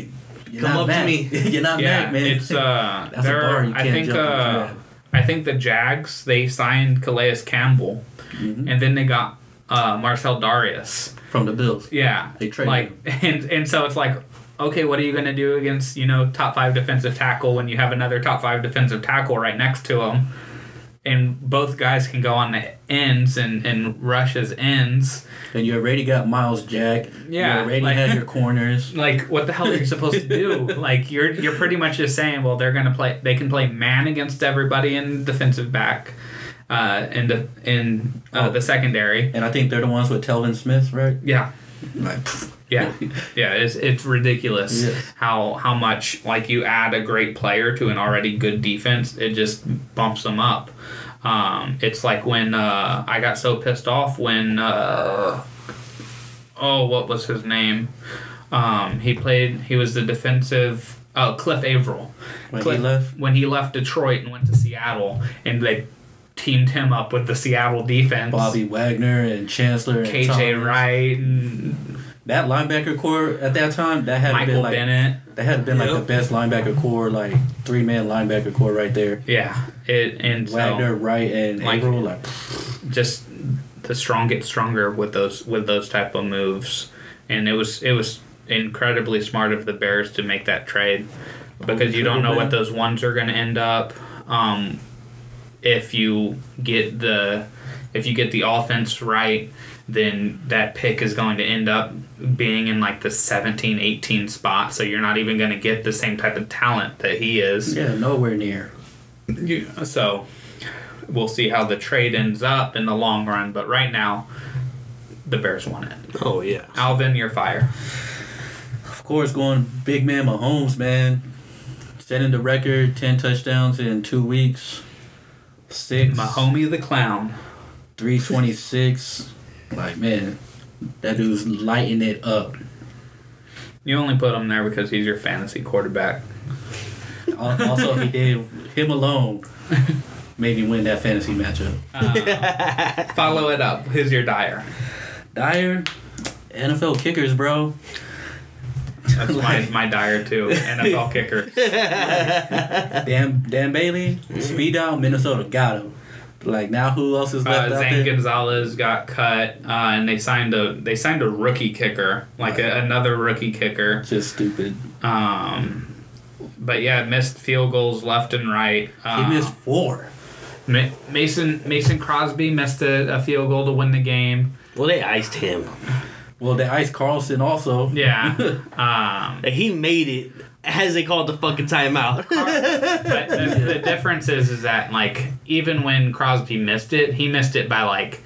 you're Come not up Mac. to me. You're not Mac, man. It's, that's a bar you can't jump into. I think the Jags, they signed Calais Campbell. Mm-hmm. And then they got Marcel Darius. From the Bills. Yeah. They traded him. And so it's like, okay, what are you going to do against, top 5 defensive tackle when you have another top 5 defensive tackle right next to him? and both guys can go on the ends and rush as ends. And you already got Miles Jack. Yeah, you already had your corners. Like, what the hell are you supposed to do? Like, you're pretty much just saying, well, they can play man against everybody in defensive back, in the secondary. And I think they're the ones with Telvin Smith, right? Yeah. Like, Yeah, it's ridiculous how much, like, you add a great player to an already good defense, it just bumps them up. It's like when I got so pissed off when what was his name? He was the defensive Cliff Averill. When he left Detroit and went to Seattle, and they teamed him up with the Seattle defense. Bobby Wagner and Chancellor and KJ Wright and that linebacker core at that time, that had Michael been like Bennett. That had been like the best linebacker core, like 3-man linebacker core right there. Yeah, Wagner, Wright, and Averill, like just the strong get stronger with those type of moves, and it was incredibly smart of the Bears to make that trade, because you don't know what those ones are going to end up. If you get the offense right, then that pick is going to end up being in like the 17, 18 spot, so you're not even going to get the same type of talent that he is. Yeah, nowhere near. So we'll see how the trade ends up in the long run, but right now, the Bears won it. Oh, yeah. Alvin, you're fire. Of course, going big man Mahomes, man. Setting the record, 10 touchdowns in 2 weeks. 6. Mahomie the Clown. 326. Like, man, that dude's lighting it up. You only put him there because he's your fantasy quarterback. Also, him alone made me win that fantasy matchup. Follow it up. Who's your Dyer? Dyer? NFL kickers, bro. That's my Dyer, too. NFL kicker. Dan Bailey, speed out, Minnesota got him. Like, now who else is left out there? Zane Gonzalez got cut, and they signed a rookie kicker, another rookie kicker. Just stupid. But yeah, missed field goals left and right. He missed 4. Mason Crosby missed a field goal to win the game. Well, they iced him. Well, they iced Carlson also. Yeah. He made it as they called the fucking timeout. But the difference is that, like, even when Crosby missed it, he missed it by, like,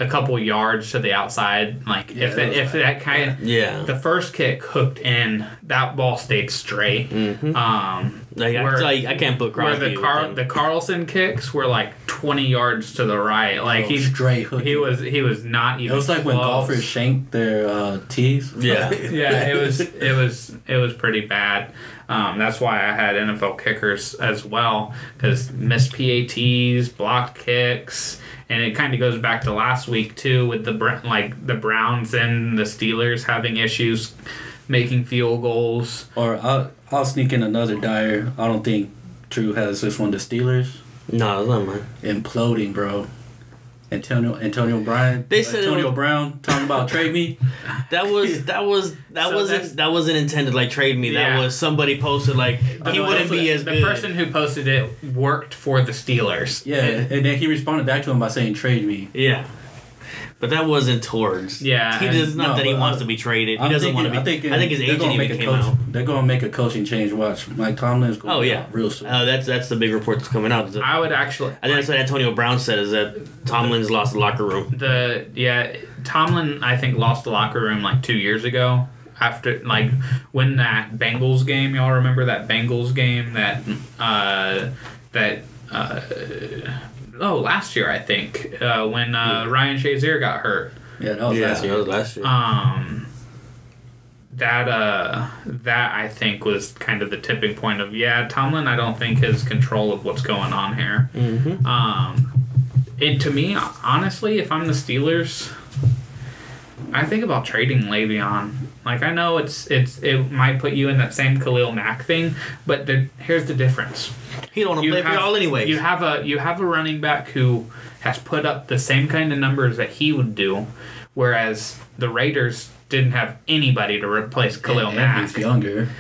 a couple yards to the outside. Like, yeah, the first kick hooked in, that ball stayed straight. Mm-hmm. I can't put Crosby. Where the Carlson kicks were like 20 yards to the right. Like, he's straight hooking. He was not even. It was like close. when golfers shanked their tees. Yeah. Yeah. It was pretty bad. That's why I had NFL kickers as well, because missed PATs, blocked kicks. And it kind of goes back to last week too, with the Browns and the Steelers having issues making field goals. Or I'll sneak in another Dyer. I don't think Drew has this one. The Steelers. No, it's not mine. Imploding, bro. Antonio Brown. They said Antonio Brown talking about trade me. That wasn't intended like trade me. Yeah. That was somebody posted like he wouldn't be as good. The person who posted it worked for the Steelers. Yeah, and then he responded back to him by saying trade me. Yeah. But that wasn't towards. Yeah. He does not that he wants to be traded. He doesn't want to be. I think his agent even came out. They're going to make a coaching change. Watch. Mike Tomlin's going to be real soon. That's the big report that's coming out. I would actually. I think that's what Antonio Brown said, is that Tomlin's lost the locker room. Tomlin, I think, lost the locker room like 2 years ago. After, like, when that Bengals game, y'all remember that Bengals game last year, I think, when Ryan Shazier got hurt. Yeah, that was last year. That was last year. That I think was kind of the tipping point of, Tomlin I don't think has control of what's going on here. Mm-hmm. And to me, honestly, if I'm the Steelers, I think about trading Le'Veon. Like, I know it might put you in that same Khalil Mack thing, but here's the difference. He don't want to play for y'all anyways. You have a running back who has put up the same kind of numbers that he would do, whereas the Raiders didn't have anybody to replace Khalil Mack. He's younger.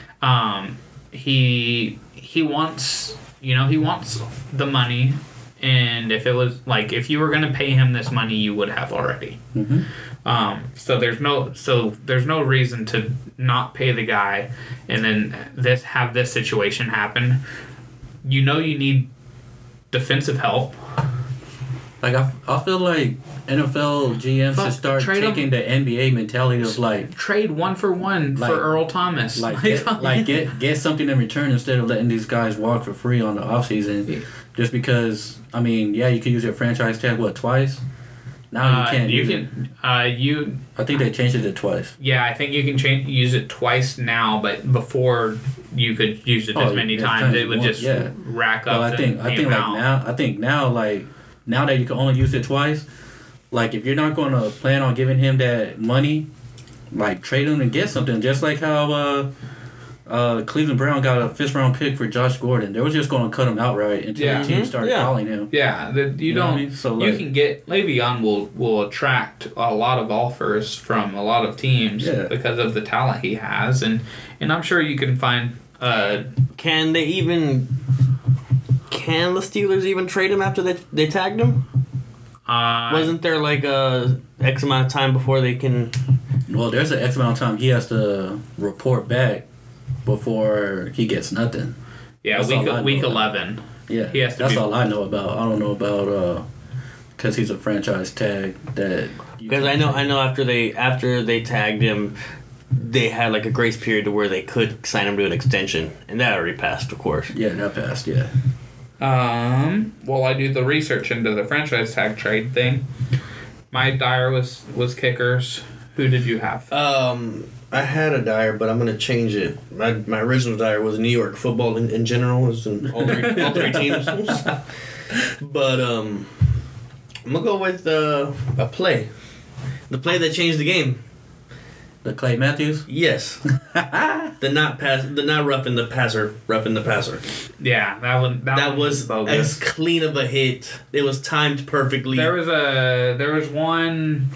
He wants the money. and if it was like if you were going to pay him this money, you would have already. So there's no reason to not pay the guy, and then have this situation happen. You need defensive help. Like I feel like NFL GMs should start taking the NBA mentality of like trade 1-for-1 for Earl Thomas. Get something in return instead of letting these guys walk for free on the offseason. Yeah. Just because you can use your franchise tag twice. Now you can't. You can. I think they changed it to twice. Yeah, I think you can use it twice now, but before you could use it as many times. It would just rack up. Well, I think now that you can only use it twice, like if you're not going to plan on giving him that money, like trade him and get something. Just like how Cleveland Brown got a 5th round pick for Josh Gordon. They were just going to cut him outright until the team started calling him. Yeah, you can get Le'Veon will attract a lot of offers from a lot of teams because of the talent he has, and I'm sure you can find. Can the Steelers even trade him after they tagged him? Wasn't there like a X amount of time before they can? Well, there's an X amount of time he has to report back before he gets nothing. Yeah, week 11. Yeah, he has to. That's all I know about. I don't know about because he's a franchise tag that. Because I know after they tagged him, they had like a grace period to where they could sign him to an extension, and that already passed, of course. Yeah, that passed. Yeah. While I do the research into the franchise tag trade thing, my Dyer was kickers. Who did you have? I had a Dyer, but I'm gonna change it. My original Dyer was New York football in general. It was in all three teams. But I'm gonna go with a play, the play that changed the game. The Clay Matthews? Yes. the not roughing the passer. Yeah, that was as clean of a hit. It was timed perfectly. There was one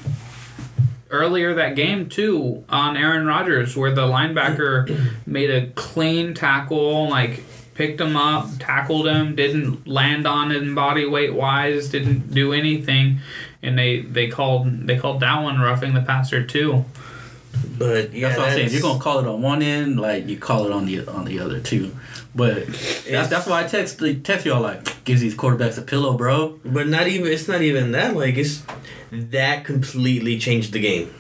earlier that game too on Aaron Rodgers where the linebacker made a clean tackle, like picked him up, tackled him, didn't land on him body weight wise, didn't do anything, and they called that one roughing the passer too. But yeah, that's what I'm saying. If you're gonna call it on one end, like you call it on the other too. But that's why I text y'all like gives these quarterbacks a pillow, bro. But it's not even that. Like that completely changed the game.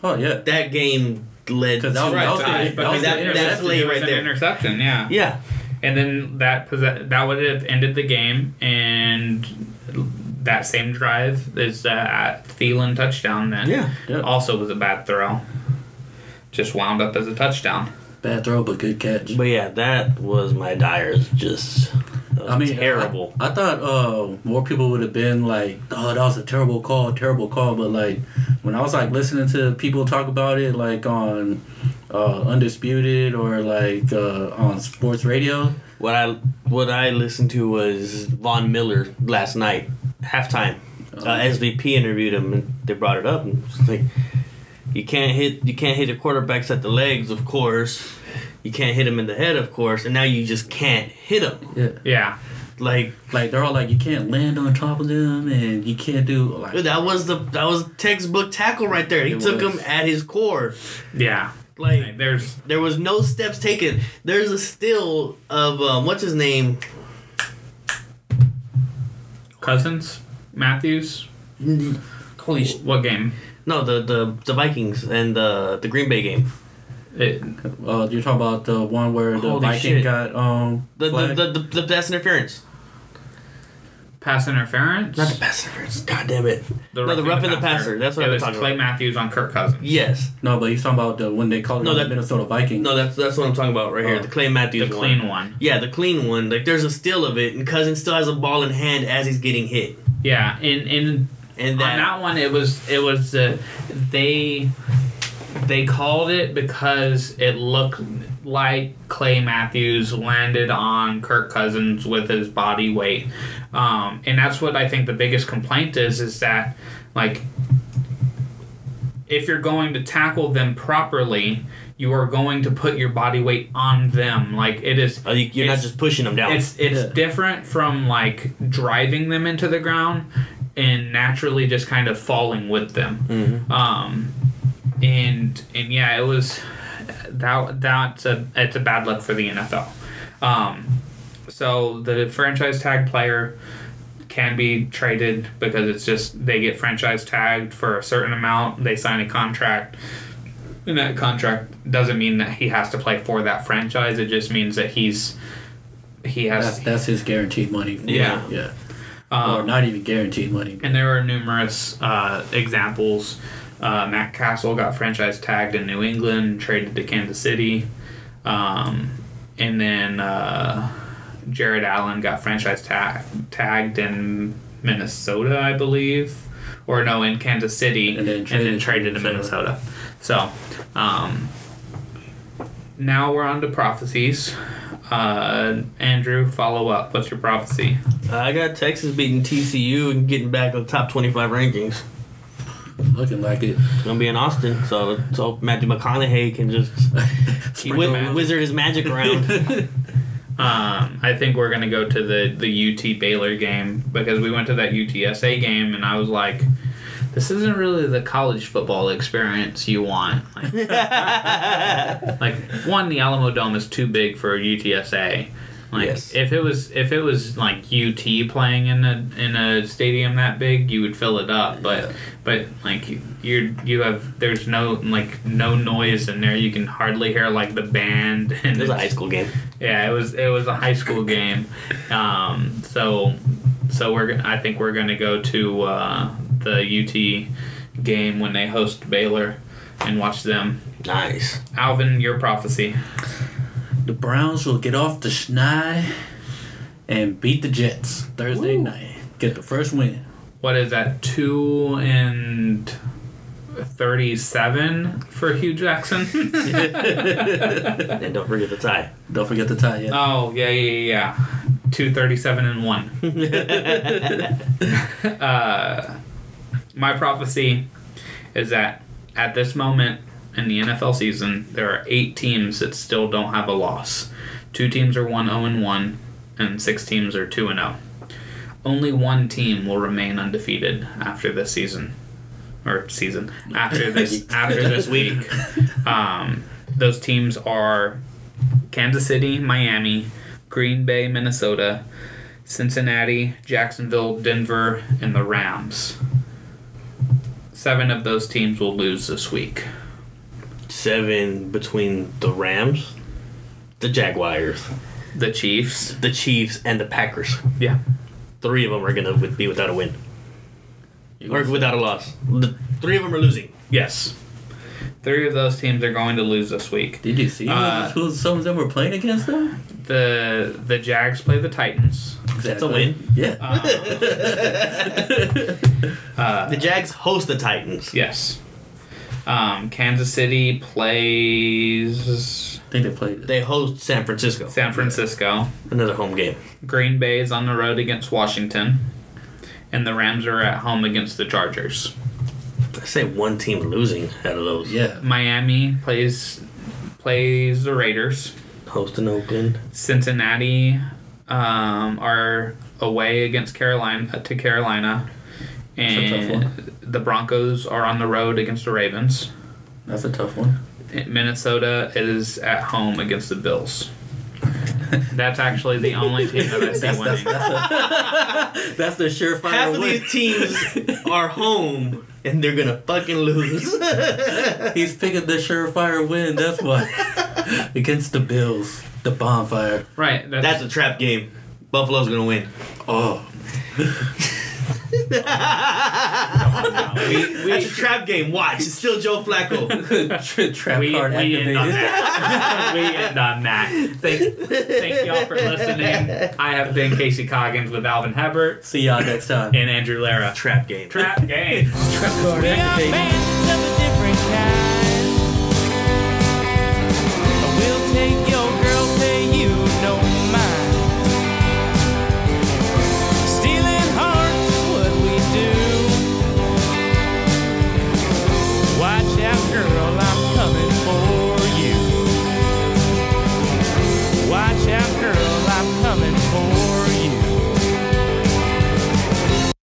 Oh yeah, that game led to that play right there. Interception, yeah. Yeah, and then that would have ended the game, and that same drive is at Thielen touchdown. Then also was a bad throw. Just wound up as a touchdown. Bad throw, but good catch. But yeah, that was my Dyers. Terrible. I thought more people would have been like, "Oh, that was a terrible call." But like when I was like listening to people talk about it, like on Undisputed or like on sports radio, what I listened to was Von Miller last night halftime. SVP interviewed him and they brought it up and it's like. You can't hit your quarterbacks at the legs, of course. You can't hit him in the head, of course. And now you just can't hit him. Yeah. Like they're all like you can't land on top of them and you can't do like that was textbook tackle right there. He took him at his core. Yeah. Like there was no steps taken. There's a still of what's his name? Cousins? Matthews? Holy what game? No, the Vikings and the Green Bay game. You're talking about the one where the Viking got the pass interference. Pass interference? Not the pass interference. God damn it. The roughing the passer. That's what I'm talking about. Clay Matthews on Kirk Cousins. Yes. No, but he's talking about when they called it the Minnesota Vikings. No, that's what I'm talking about right here. The Clay Matthews one. The clean one. Yeah, the clean one. Like there's a still of it, and Cousins still has a ball in hand as he's getting hit. Yeah, and on that one, it was they called it because it looked like Clay Matthews landed on Kirk Cousins with his body weight, and that's what I think the biggest complaint is that like if you're going to tackle them properly, you are going to put your body weight on them. Like, it is... You're not just pushing them down. It's different from, like, driving them into the ground and naturally just kind of falling with them. Mm-hmm. And yeah, it was... It's a bad look for the NFL. So the franchise tag player can be traded because it's just they get franchise tagged for a certain amount. They sign a contract, and that contract doesn't mean that he has to play for that franchise. It just means that he has that's his guaranteed money. Yeah. Or not even guaranteed money. And there are numerous examples. Matt Castle got franchise tagged in New England, traded to Kansas City, and then Jared Allen got franchise tagged in Minnesota, I believe, or no, in Kansas City, and then traded to Minnesota. So now we're on to prophecies. Andrew, follow up. What's your prophecy? I got Texas beating TCU and getting back to the top 25 rankings. Looking like it. It's gonna be in Austin, so Matthew McConaughey can just wizard his magic around. I think we're gonna go to the UT Baylor game because we went to that UTSA game and I was like, this isn't really the college football experience you want. Like one, the Alamo Dome is too big for UTSA. Like yes. if it was like UT playing in a stadium that big, you would fill it up. But like there's no noise in there. You can hardly hear like the band. And it was a high school game. Yeah, it was a high school game. So I think we're gonna go to the UT game when they host Baylor and watch them. Nice. Alvin, your prophecy. The Browns will get off the schneid and beat the Jets Thursday night. Get the first win. What is that? 2-37 for Hugh Jackson. And don't forget the tie. Don't forget the tie. Yeah. Oh yeah. 2-37-1. My prophecy is that at this moment in the NFL season, there are 8 teams that still don't have a loss. 2 teams are 1-0-1, and 6 teams are 2-0. Only one team will remain undefeated after this season, after this week. Those teams are Kansas City, Miami, Green Bay, Minnesota, Cincinnati, Jacksonville, Denver, and the Rams. 7 of those teams will lose this week. 7 between the Rams, the Jaguars, the Chiefs, and the Packers. Yeah. 3 of them are going to be without a win. Or without a loss. 3 of them are losing. Yes. 3 of those teams are going to lose this week. Did you see who some of them were playing against them? The Jags play the Titans. Exactly. That's a win. Yeah. The Jags host the Titans. Yes. Kansas City plays... I think they played it. They host San Francisco. Another home game. Green Bay is on the road against Washington. And the Rams are at home against the Chargers. I say one team losing out of those. Yeah. Miami plays the Raiders. Hosting Oakland. Cincinnati are away against Carolina. And the Broncos are on the road against the Ravens. That's a tough one. Minnesota is at home against the Bills. That's actually the only team that I see winning. That's the surefire Half win. of these teams are home, and they're going to fucking lose. He's picking the surefire win, that's why. Against the Bills. The bonfire. Right. That's a trap game. Buffalo's going to win. Oh. That's a trap game. Watch. It's still Joe Flacco. Trap card we activated. end on that. We end on that. Thank y'all for listening. I have been Casey Coggins with Alvin Hebert. See y'all next time. And Andrew Lara. Trap game. Trap game. Trap card We are activated. fans of a different kind.